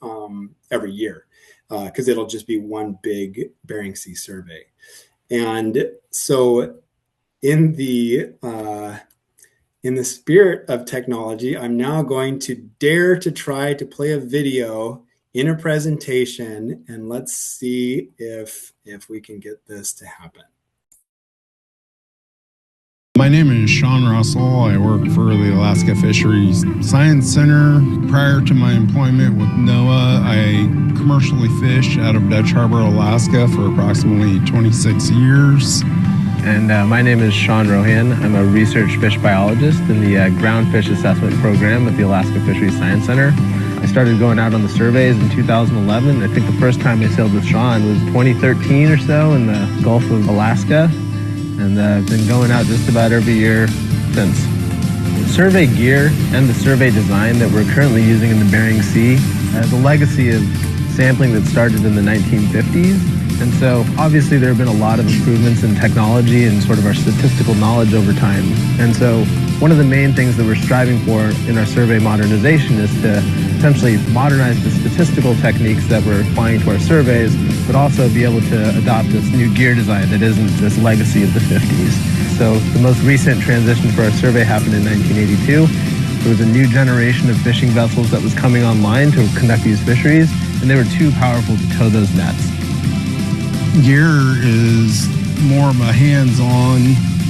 every year, because it'll just be one big Bering Sea survey. And so in the spirit of technology, I'm now going to dare to try to play a video in a presentation, and let's see if we can get this to happen. My name is Sean Russell. I work for the Alaska Fisheries Science Center. Prior to my employment with NOAA, I commercially fished out of Dutch Harbor, Alaska for approximately 26 years. And my name is Sean Rohan. I'm a research fish biologist in the Groundfish assessment program at the Alaska Fisheries Science Center. I started going out on the surveys in 2011. I think the first time I sailed with Sean was 2013 or so in the Gulf of Alaska. And I've been going out just about every year since. The survey gear and the survey design that we're currently using in the Bering Sea has a legacy of sampling that started in the 1950s. And so obviously there have been a lot of improvements in technology and sort of our statistical knowledge over time. And so one of the main things that we're striving for in our survey modernization is to essentially modernize the statistical techniques that we're applying to our surveys, but also be able to adopt this new gear design that isn't this legacy of the 50s. So the most recent transition for our survey happened in 1982. There was a new generation of fishing vessels that was coming online to conduct these fisheries, and they were too powerful to tow those nets. Gear is more of a hands-on.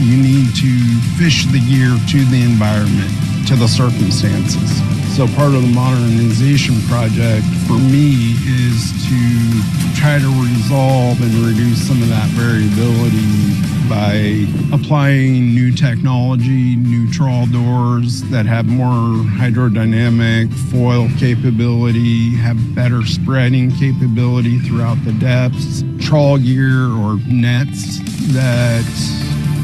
You need to fish the gear to the environment, to the circumstances. So part of the modernization project for me is to try to resolve and reduce some of that variability by applying new technology, new trawl doors that have more hydrodynamic foil capability, have better spreading capability throughout the depths, trawl gear or nets that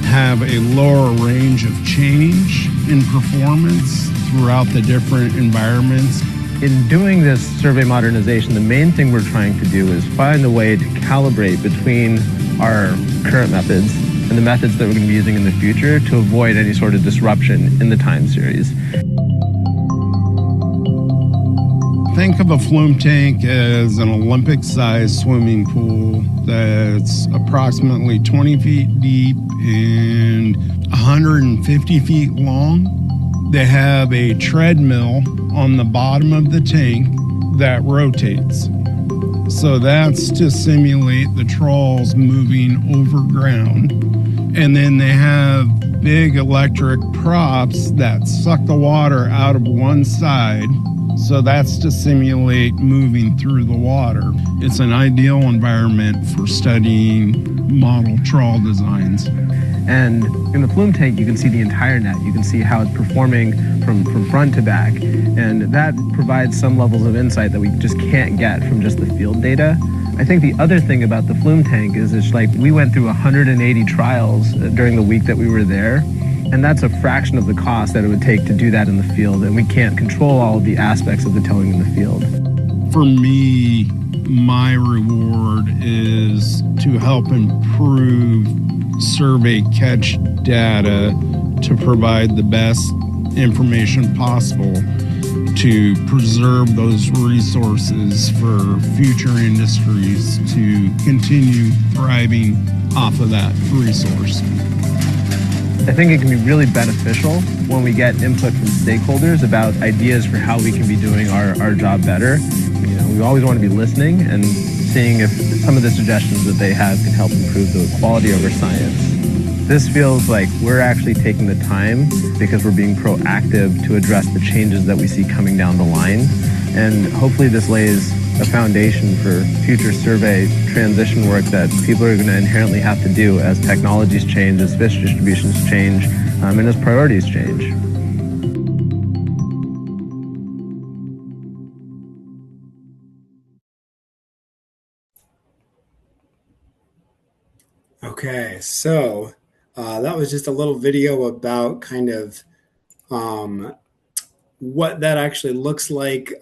have a lower range of change in performance throughout the different environments. In doing this survey modernization, the main thing we're trying to do is find a way to calibrate between our current methods and the methods that we're going to be using in the future to avoid any sort of disruption in the time series. Think of a flume tank as an Olympic-sized swimming pool that's approximately 20 feet deep and 150 feet long. They have a treadmill on the bottom of the tank that rotates. So that's to simulate the trawls moving over ground. And then they have big electric props that suck the water out of one side. So that's to simulate moving through the water. It's an ideal environment for studying model trawl designs. And in the flume tank, you can see the entire net. You can see how it's performing from front to back. And that provides some levels of insight that we just can't get from just the field data. I think the other thing about the flume tank is it's like we went through 180 trials during the week that we were there. And that's a fraction of the cost that it would take to do that in the field. And we can't control all of the aspects of the towing in the field. For me, my reward is to help improve survey catch data to provide the best information possible to preserve those resources for future industries to continue thriving off of that resource. I think it can be really beneficial when we get input from stakeholders about ideas for how we can be doing our job better. You know, we always want to be listening and seeing if some of the suggestions that they have can help improve the quality of our science. This feels like we're actually taking the time because we're being proactive to address the changes that we see coming down the line. And hopefully this lays a foundation for future survey transition work that people are going to inherently have to do as technologies change, as fish distributions change, and as priorities change. Okay, so that was just a little video about kind of what that actually looks like,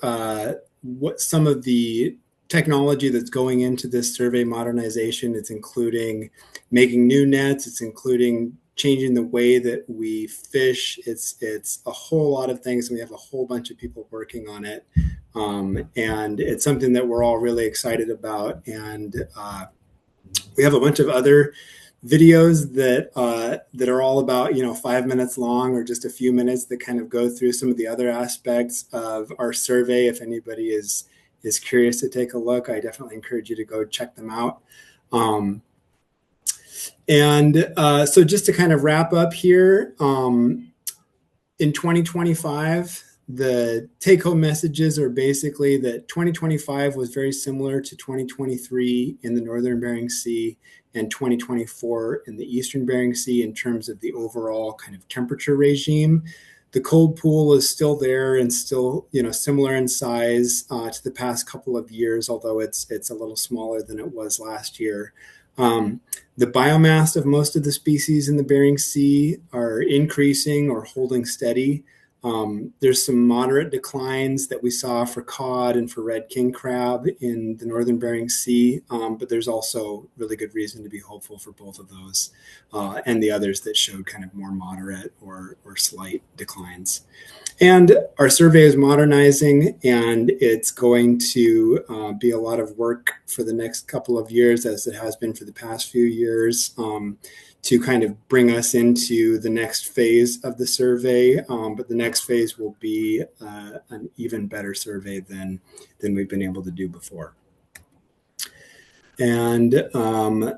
what some of the technology that's going into this survey modernization. It's including making new nets. It's including changing the way that we fish. It's a whole lot of things, and we have a whole bunch of people working on it. And it's something that we're all really excited about. And we have a bunch of other videos that are all about 5 minutes long or just a few minutes that kind of go through some of the other aspects of our survey. If anybody is curious to take a look, I definitely encourage you to go check them out. So just to kind of wrap up here, in 2025, the take-home messages are basically that 2025 was very similar to 2023 in the Northern Bering Sea and 2024 in the Eastern Bering Sea in terms of the overall kind of temperature regime. The cold pool is still there and still, similar in size to the past couple of years, although it's a little smaller than it was last year. The biomass of most of the species in the Bering Sea are increasing or holding steady. There's some moderate declines that we saw for cod and for red king crab in the northern Bering Sea, but there's also really good reason to be hopeful for both of those and the others that showed kind of more moderate or slight declines. And our survey is modernizing, and it's going to be a lot of work for the next couple of years, as it has been for the past few years, to kind of bring us into the next phase of the survey. But the next phase will be an even better survey than we've been able to do before. And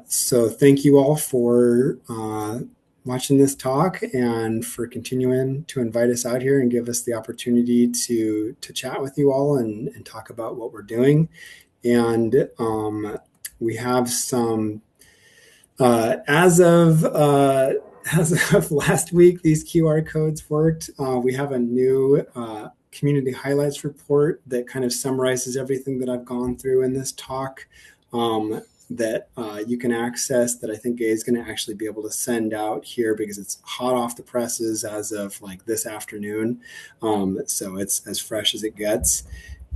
so thank you all for watching this talk and for continuing to invite us out here and give us the opportunity to chat with you all and talk about what we're doing. And we have some, as of last week, these QR codes worked. We have a new community highlights report that kind of summarizes everything that I've gone through in this talk. That you can access, that I think Gay is going to actually be able to send out here because it's hot off the presses as of like this afternoon. So it's as fresh as it gets.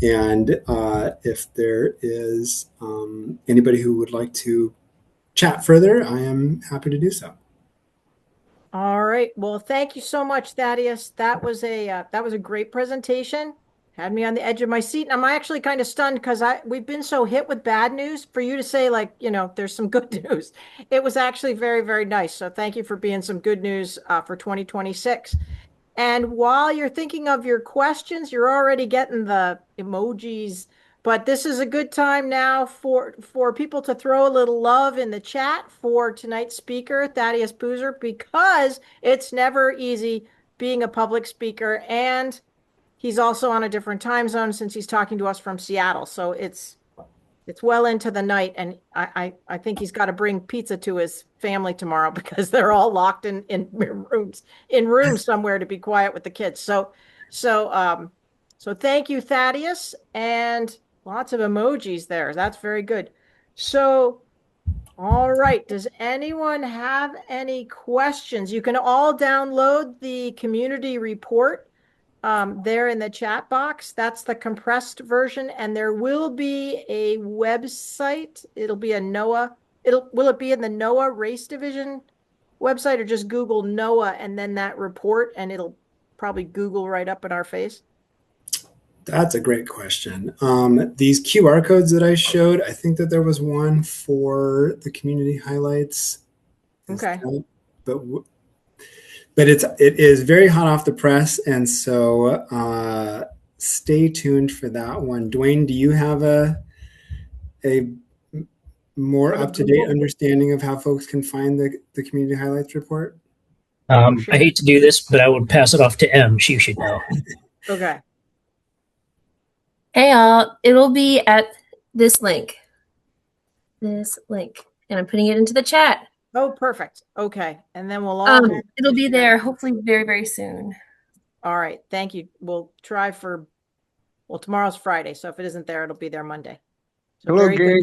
And if there is anybody who would like to chat further, I am happy to do so. All right. Well, thank you so much, Thaddeus. That was a great presentation. Had me on the edge of my seat. And I'm actually kind of stunned because we've been so hit with bad news. For you to say, like, there's some good news. It was actually very, very nice. So thank you for being some good news for 2026. And while you're thinking of your questions, you're already getting the emojis. But this is a good time now for people to throw a little love in the chat for tonight's speaker, Thaddaeus Buser, because it's never easy being a public speaker, and he's also on a different time zone since he's talking to us from Seattle. So it's well into the night, and I think he's got to bring pizza to his family tomorrow because they're all locked in rooms somewhere to be quiet with the kids. So thank you, Thaddeus, and lots of emojis there. That's very good. So, all right. Does anyone have any questions? You can all download the community report there in the chat box. That's the compressed version, and there will be a website. It'll be a NOAA. Will it be in the NOAA Race Division website, or just Google NOAA and then that report, and it'll probably Google right up in our face? That's a great question. These QR codes that I showed, I think that there was one for the community highlights. Okay. But it is very hot off the press, and so stay tuned for that one. Dwayne, do you have a more up-to-date understanding of how folks can find the community highlights report? I hate to do this, but I would pass it off to Em. She should know. Okay. Hey, it'll be at this link. And I'm putting it into the chat. Oh, perfect. Okay. And then we'll all it'll be there hopefully very, very soon. All right. Thank you. We'll try tomorrow's Friday. So if it isn't there, it'll be there Monday. So hello, Gay.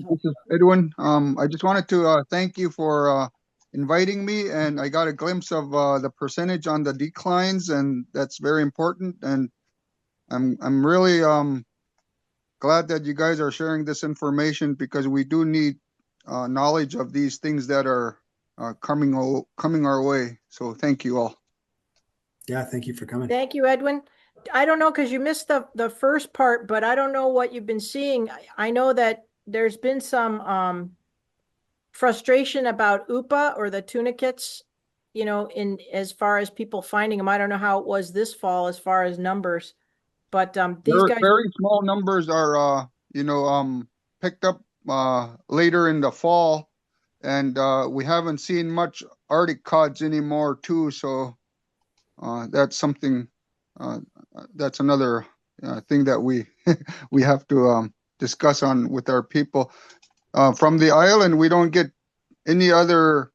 This is Edwin. I just wanted to thank you for inviting me, and I got a glimpse of the percentage on the declines, and that's very important. And I'm really glad that you guys are sharing this information, because we do need knowledge of these things that are coming our way. So thank you all. Yeah, thank you for coming. Thank you, Edwin. I don't know, because you missed the first part, but I don't know what you've been seeing. I know that there's been some frustration about UPA, or the tunicates, in as far as people finding them. I don't know how it was this fall as far as numbers, but these guys, very small numbers are picked up later in the fall, and we haven't seen much Arctic cods anymore too. So that's something. That's another thing that we we have to discuss on with our people. From the island, we don't get any other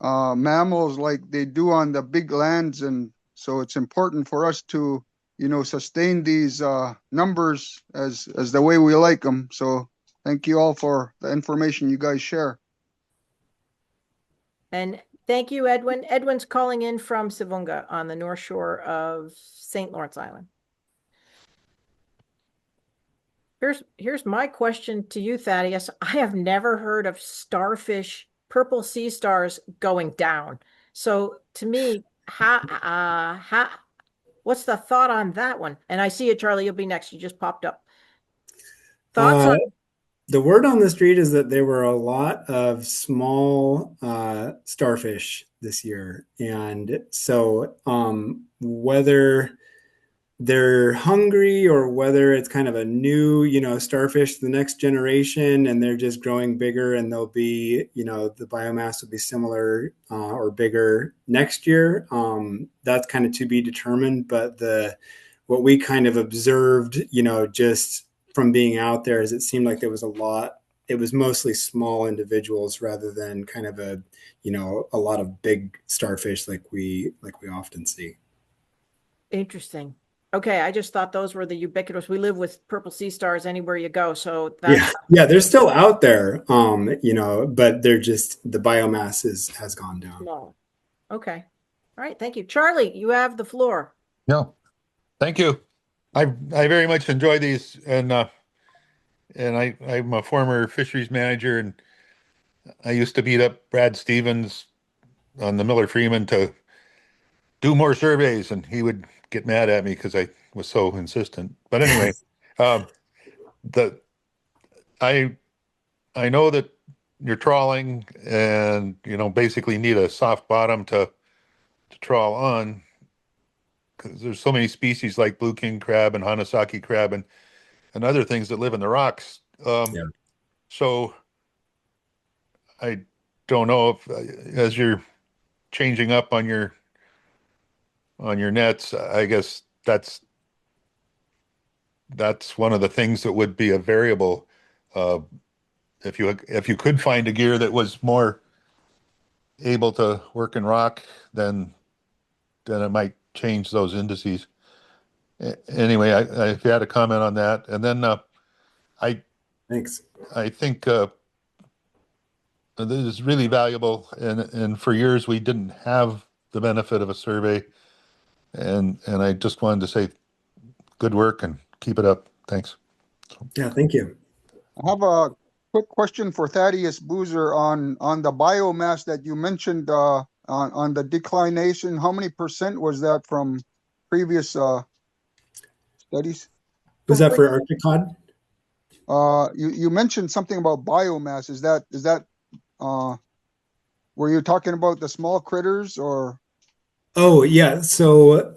mammals like they do on the big lands, and so it's important for us to sustain these numbers as the way we like them. So thank you all for the information you guys share. And Thank you, Edwin. Edwin's calling in from Sivunga on the north shore of St. Lawrence Island. Here's my question to you, Thaddeus. I have never heard of starfish, purple sea stars going down. So to me, what's the thought on that one? And I see it, Charlie. You'll be next. You just popped up. Thoughts on the word on the street is that there were a lot of small starfish this year. And so whether they're hungry or whether it's kind of a new, starfish, the next generation, and they're just growing bigger and they'll be, the biomass will be similar or bigger next year. That's kind of to be determined. But what we kind of observed, just from being out there is it seemed like there was it was mostly small individuals rather than kind of a lot of big starfish like we often see. Interesting. Okay, I just thought those were the ubiquitous. We live with purple sea stars anywhere you go, so that's yeah, they're still out there, but they're just the biomass has gone down. small. Okay, all right, thank you, Charlie. You have the floor. No, thank you. I very much enjoy these, and I'm a former fisheries manager, and I used to beat up Brad Stevens on the Miller Freeman to do more surveys, and he would get mad at me because I was so insistent. But anyway, I know that you're trawling, and basically need a soft bottom to trawl on, because there's so many species like blue king crab and Hanasaki crab and other things that live in the rocks. So I don't know if as you're changing up on your nets, I guess that's one of the things that would be a variable. If you could find a gear that was more able to work in rock, then it might change those indices. Anyway, if you had a comment on that, and then Thanks. I think this is really valuable, and for years we didn't have the benefit of a survey, and I just wanted to say good work and keep it up. Thanks. Yeah, thank you. I have a quick question for Thaddaeus Buser on the biomass that you mentioned on the declination. How many % was that from previous studies? Was that for Arctic cod? You mentioned something about biomass. Is that were you talking about the small critters or? Oh yeah. So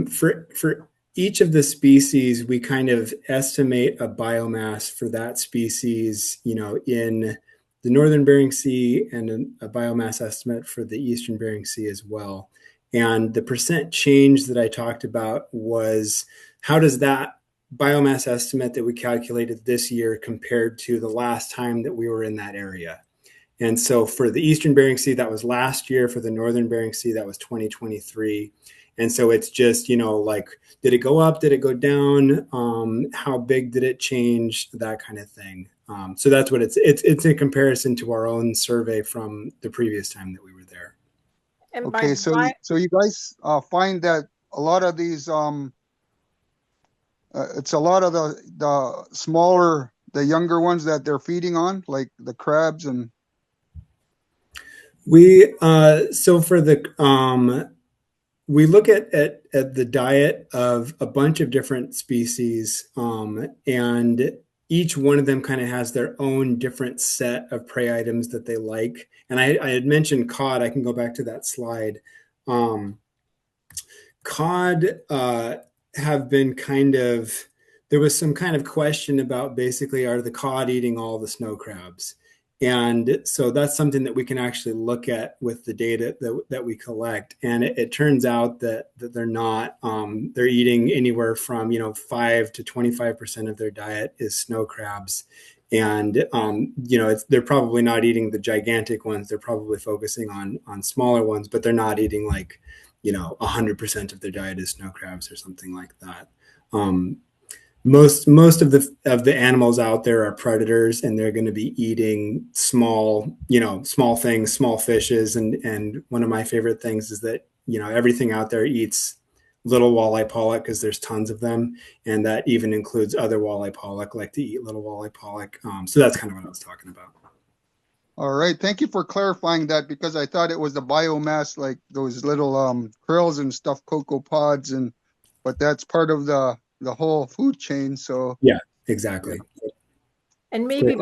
for each of the species, we kind of estimate a biomass for that species, in the northern Bering Sea, and a biomass estimate for the eastern Bering Sea as well. And the % change that I talked about was how does that biomass estimate that we calculated this year compared to the last time that we were in that area. And so for the eastern Bering Sea, that was last year. For the northern Bering Sea, that was 2023. And so it's just, like, did it go up? Did it go down? How big did it change? That kind of thing. So that's what it's in comparison to our own survey from the previous time that we were there. And Okay, so you guys find that a lot of these it's a lot of the smaller, the younger ones that they're feeding on, like the crabs and. We so for the we look at the diet of a bunch of different species, and each one of them kind of has their own different set of prey items that they like. And I had mentioned cod. I can go back to that slide. Cod have been there was some kind of question about basically, are the cod eating all the snow crabs? And so that's something that we can actually look at with the data that we collect. And it turns out that they're not, they're eating anywhere from, 5 to 25% of their diet is snow crabs. And, they're probably not eating the gigantic ones. They're probably focusing on smaller ones, but they're not eating 100% of their diet is snow crabs or something like that. most of the animals out there are predators, and they're going to be eating small things, small fishes. And one of my favorite things is that, everything out there eats little walleye pollock because there's tons of them. And that even includes other walleye pollock like to eat little walleye pollock. So that's kind of what I was talking about. All right. Thank you for clarifying that, because I thought it was the biomass, like those little krills and stuff, cocoa pods, but that's part of the whole food chain. So yeah, exactly. And maybe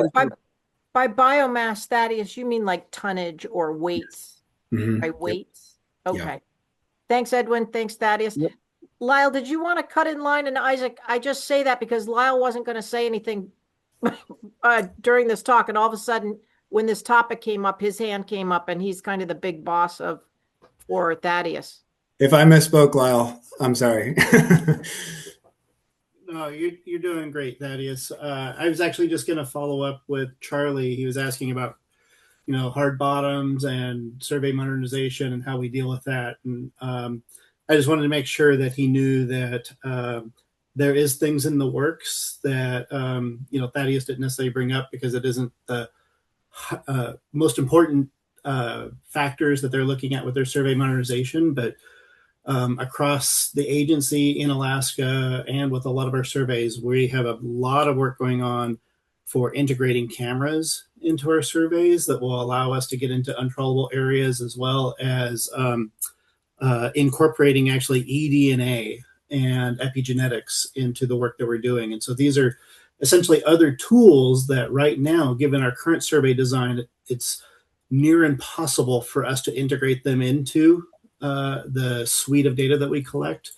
by biomass, Thaddeus, you mean like tonnage or weights? Mm-hmm. By weights? Yep. Okay. Yeah. Thanks, Edwin. Thanks, Thaddeus. Yep. Lyle, did you want to cut in line? And Isaac, I just say that because Lyle wasn't going to say anything during this talk. And all of a sudden, when this topic came up, his hand came up, and he's kind of the big boss for Thaddeus. If I misspoke, Lyle, I'm sorry. No, you're doing great, Thaddeus. I was actually just going to follow up with Charlie. He was asking about, hard bottoms and survey modernization and how we deal with that. And I just wanted to make sure that he knew that there is things in the works that, Thaddeus didn't necessarily bring up because it isn't the most important factors that they're looking at with their survey modernization, but across the agency in Alaska and with a lot of our surveys, we have a lot of work going on for integrating cameras into our surveys that will allow us to get into untrawlable areas, as well as incorporating actually eDNA and epigenetics into the work that we're doing. And so these are essentially other tools that right now, given our current survey design, it's near impossible for us to integrate them into the suite of data that we collect.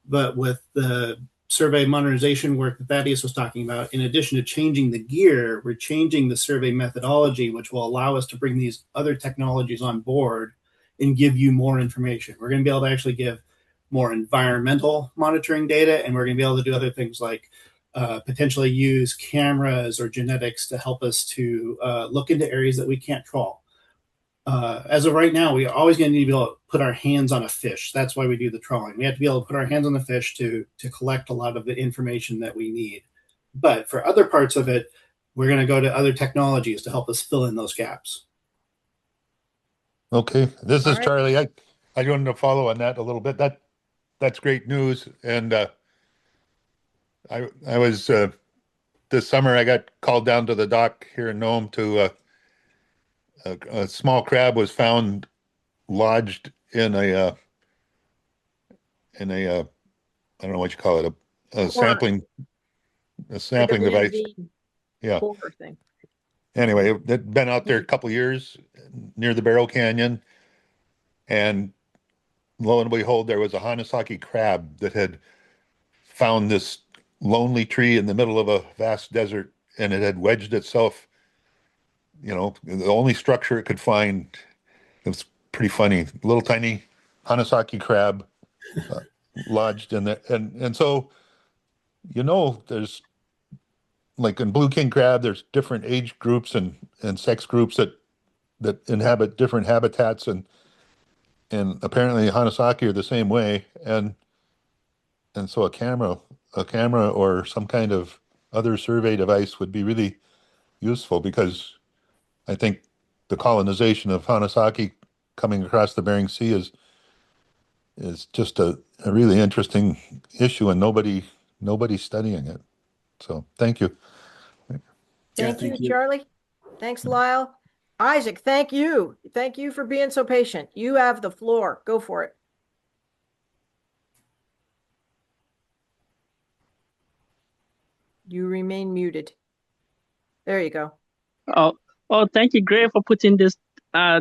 But with the survey modernization work that Thaddeus was talking about, in addition to changing the gear, we're changing the survey methodology, which will allow us to bring these other technologies on board and give you more information. We're going to be able to actually give more environmental monitoring data, and we're going to be able to do other things like potentially use cameras or genetics to help us to look into areas that we can't trawl. As of right now, we're always going to need to be able to put our hands on a fish. That's why we do the trawling. We have to be able to put our hands on the fish to collect a lot of the information that we need. But for other parts of it, we're going to go to other technologies to help us fill in those gaps. Okay, this is right. Charlie. I wanted to follow on that a little bit. That's great news. And I was this summer I got called down to the dock here in Nome to a small crab was found lodged in a I don't know what you call it, a sampling device. Yeah. Thing. Anyway, it had been out there a couple of years near the Barrow Canyon, and lo and behold, there was a Hanasaki crab that had found this lonely tree in the middle of a vast desert, and it had wedged itself, the only structure it could find. It was pretty funny. Little tiny Hanasaki crab lodged in there. And so, there's, like in blue king crab, there's different age groups and sex groups that inhabit different habitats, and apparently Hanasaki are the same way. And so a camera or some kind of other survey device would be really useful, because I think the colonization of Hanasaki coming across the Bering Sea is just a really interesting issue, and nobody's studying it. So thank you. Thank you, Charlie. Thanks, Lyle. Isaac, thank you. Thank you for being so patient. You have the floor. Go for it. You remain muted. There you go. Oh, thank you, Gray, for putting this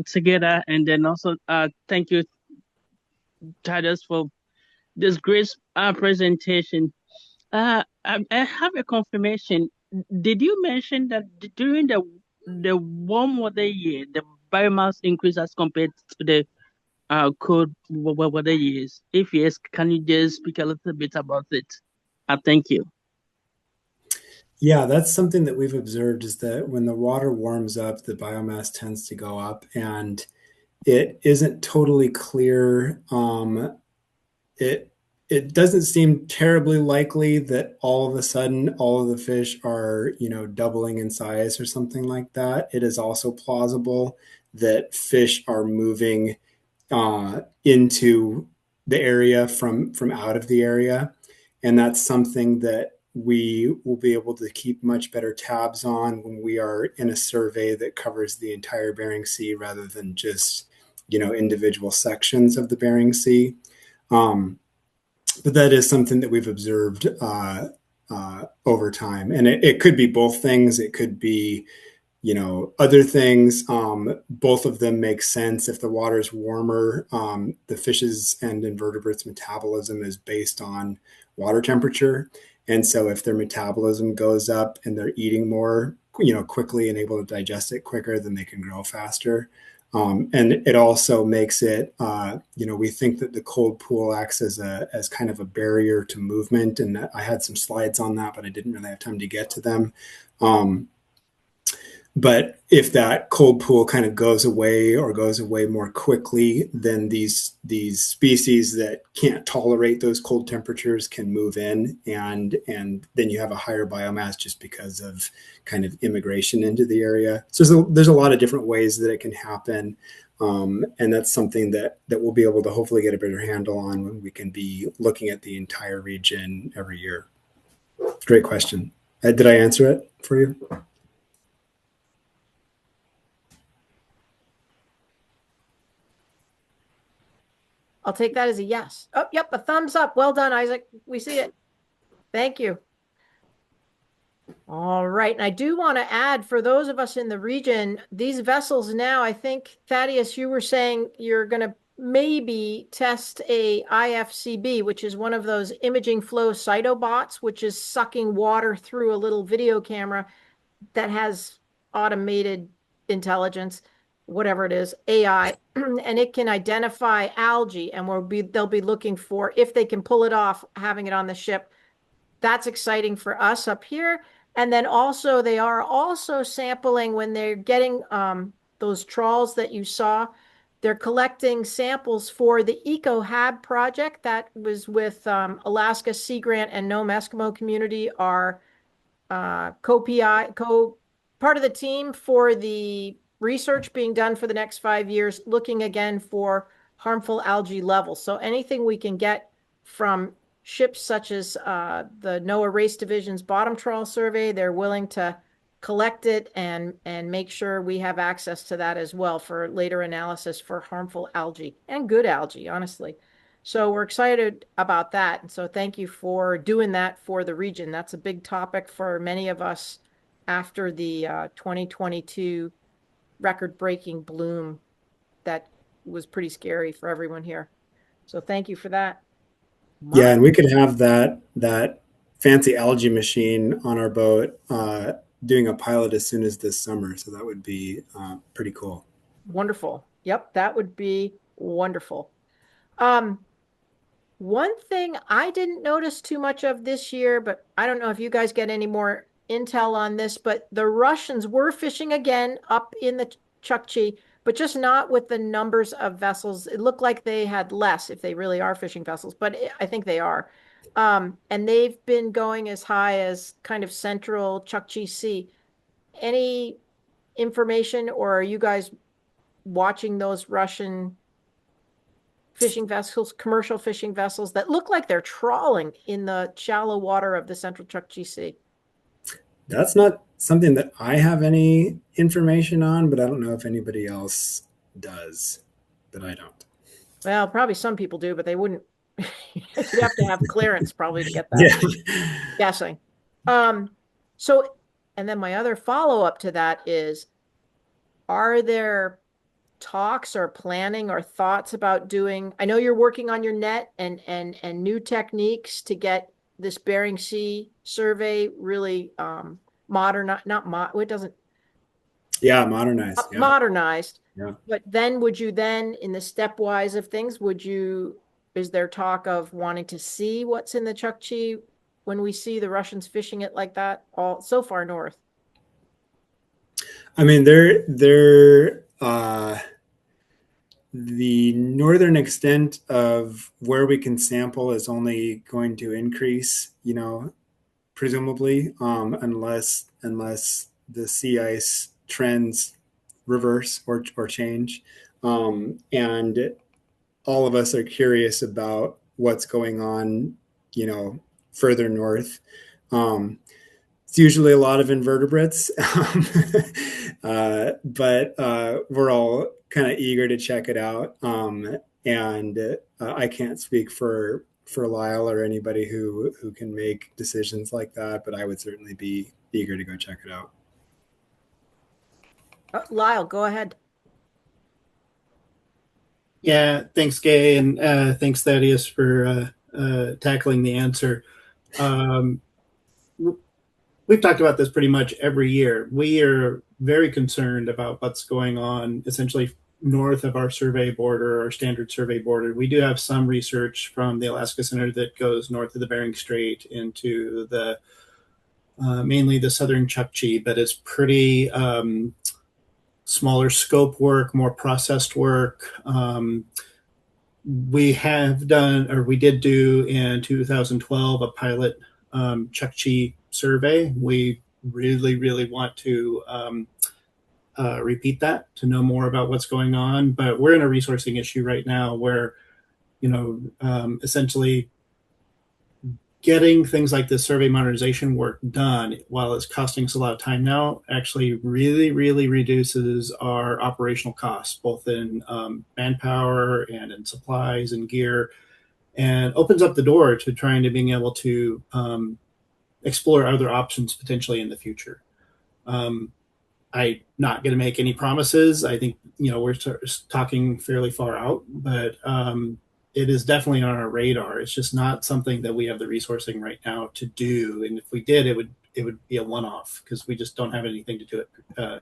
together, and then also thank you, Thaddeus, for this great presentation. I have a confirmation. Did you mention that during the warm weather year, the biomass increase as compared to the cold weather years? If yes, can you just speak a little bit about it? Thank you. Yeah, that's something that we've observed, is that when the water warms up, the biomass tends to go up, and it isn't totally clear. it doesn't seem terribly likely that all of a sudden all of the fish are, doubling in size or something like that. It is also plausible that fish are moving into the area from out of the area, and that's something that we will be able to keep much better tabs on when we are in a survey that covers the entire Bering Sea rather than just individual sections of the Bering Sea. But that is something that we've observed over time, and it could be both things. It could be other things. Both of them make sense. If the water is warmer, the fish's and invertebrates metabolism is based on water temperature. And so if their metabolism goes up and they're eating more, quickly and able to digest it quicker, then they can grow faster. And it also makes it, we think that the cold pool acts as kind of a barrier to movement. And I had some slides on that, but I didn't really have time to get to them. But if that cold pool kind of goes away more quickly, then these species that can't tolerate those cold temperatures can move in, and then you have a higher biomass just because of kind of immigration into the area. So there's a lot of different ways that it can happen, and that's something that we'll be able to hopefully get a better handle on when we can be looking at the entire region every year. Great question. Did I answer it for you? I'll take that as a yes. Oh, yep, a thumbs up. Well done, Isaac. We see it. Thank you. All right. And I do want to add, for those of us in the region, these vessels now, I think, Thaddeus, you were saying you're going to maybe test a IFCB, which is one of those imaging flow cytobots, which is sucking water through a little video camera that has automated intelligence, whatever it is, AI, and it can identify algae, and they'll be looking for, if they can pull it off, having it on the ship. That's exciting for us up here. And then also they are also sampling when they're getting those trawls that you saw. They're collecting samples for the EcoHab project that was with Alaska Sea Grant and Nome Eskimo Community are part of the team for the research being done for the next 5 years, looking again for harmful algae levels. So anything we can get from ships such as the NOAA Race Division's bottom trawl survey, they're willing to collect it and make sure we have access to that as well for later analysis for harmful algae and good algae, honestly. So we're excited about that. And so thank you for doing that for the region. That's a big topic for many of us after the 2022 record-breaking bloom that was pretty scary for everyone here. So thank you for that. Yeah, and we could have that fancy algae machine on our boat doing a pilot as soon as this summer. So that would be pretty cool. Wonderful. Yep, that would be wonderful. One thing I didn't notice too much of this year, but I don't know if you guys get any more intel on this, but the Russians were fishing again up in the Chukchi, but just not with the numbers of vessels. It looked like they had less, if they really are fishing vessels, but I think they are. And they've been going as high as kind of central Chukchi Sea. Any information, or are you guys watching those Russian fishing vessels, commercial fishing vessels that look like they're trawling in the shallow water of the central Chukchi Sea? That's not something that I have any information on, but I don't know if anybody else does, but I don't. Well, probably some people do, but they wouldn't. You'd have to have clearance probably to get that. Yeah. Guessing. So, and then my other follow-up to that is, are there talks or planning or thoughts about doing, I know you're working on your net and new techniques to get this Bering Sea survey really modernized. Yeah. But then would you then, in the stepwise of things, is there talk of wanting to see what's in the Chukchi when we see the Russians fishing it like that all so far north? I mean, the northern extent of where we can sample is only going to increase, presumably, unless the sea ice trends reverse or change. And all of us are curious about what's going on, further north. It's usually a lot of invertebrates, but we're all kind of eager to check it out. And I can't speak for Lyle or anybody who can make decisions like that, but I would certainly be eager to go check it out. Lyle, go ahead. Yeah, thanks, Gay, and thanks, Thaddeus, for tackling the answer. We've talked about this pretty much every year. We are very concerned about what's going on essentially north of our survey border, our standard survey border. We do have some research from the Alaska Center that goes north of the Bering Strait into the mainly the southern Chukchi, but it's pretty smaller scope work, more processed work. We did do in 2012 a pilot Chukchi survey. We really want to repeat that to know more about what's going on. But we're in a resourcing issue right now where, essentially getting things like this survey modernization work done, while it's costing us a lot of time now, actually really reduces our operational costs, both in manpower and in supplies and gear, and opens up the door to trying to being able to explore other options potentially in the future. I'm not going to make any promises. I think, we're talking fairly far out, but it is definitely on our radar. It's just not something that we have the resourcing right now to do. And if we did, it would be a one-off because we just don't have anything to do it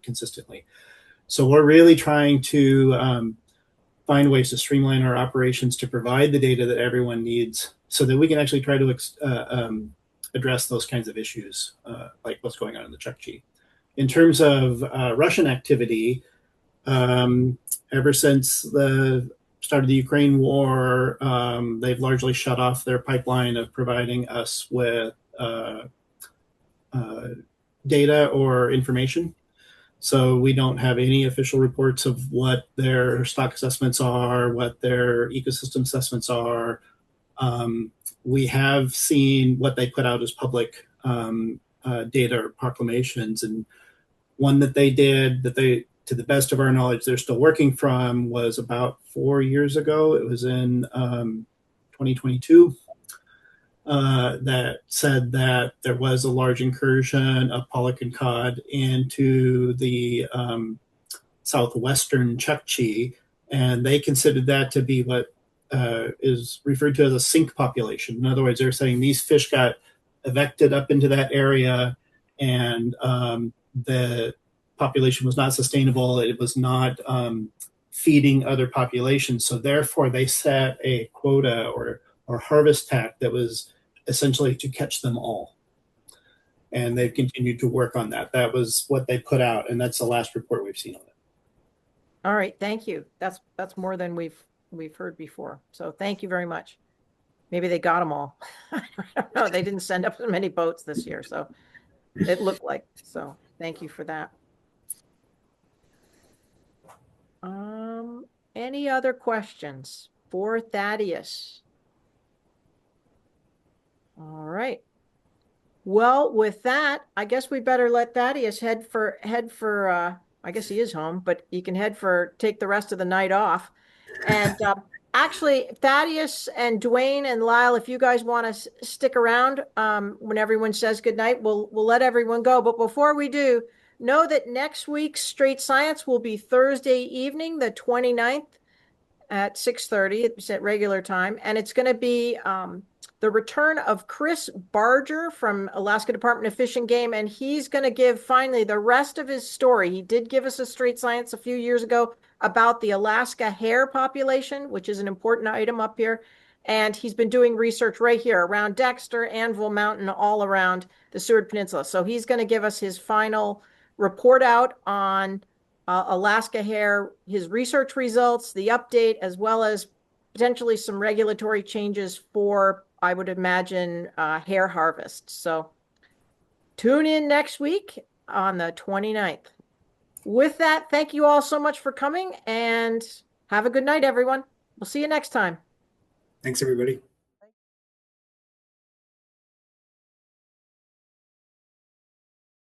consistently. So we're really trying to find ways to streamline our operations to provide the data that everyone needs so that we can actually try to address those kinds of issues, like what's going on in the Chukchi. In terms of Russian activity, ever since the start of the Ukraine war, they've largely shut off their pipeline of providing us with data or information. So we don't have any official reports of what their stock assessments are, what their ecosystem assessments are. We have seen what they put out as public data or proclamations, and one that they did that they, to the best of our knowledge, they're still working from was about 4 years ago. It was in 2022 that said that there was a large incursion of pollock and cod into the southwestern Chukchi, and they considered that to be what is referred to as a sink population. In other words, they're saying these fish got evicted up into that area, and the population was not sustainable. It was not feeding other populations. So therefore, they set a quota or harvest tack that was essentially to catch them all. And they've continued to work on that. That was what they put out, and that's the last report we've seen on it. All right, thank you. That's more than we've heard before. So thank you very much. Maybe they got them all. I don't know. They didn't send up as many boats this year, so it looked like. So thank you for that. Any other questions for Thaddeus? All right. Well, with that, I guess we better let Thaddeus head for I guess he is home, but he can take the rest of the night off. And actually, Thaddeus and Dwayne and Lyle, if you guys want to stick around when everyone says goodnight, we'll let everyone go. But before we do, know that next week's Straight Science will be Thursday evening, the 29th at 6:30. It's at regular time. And it's going to be the return of Chris Barger from Alaska Department of Fish and Game. And he's going to give finally the rest of his story. He did give us a Straight Science a few years ago about the Alaska hare population, which is an important item up here. And he's been doing research right here around Dexter, Anvil Mountain, all around the Seward Peninsula. So he's going to give us his final report out on Alaska hare, his research results, the update, as well as potentially some regulatory changes for, I would imagine, hare harvest. So tune in next week on the 29th. With that, thank you all so much for coming, and have a good night, everyone. We'll see you next time. Thanks, everybody.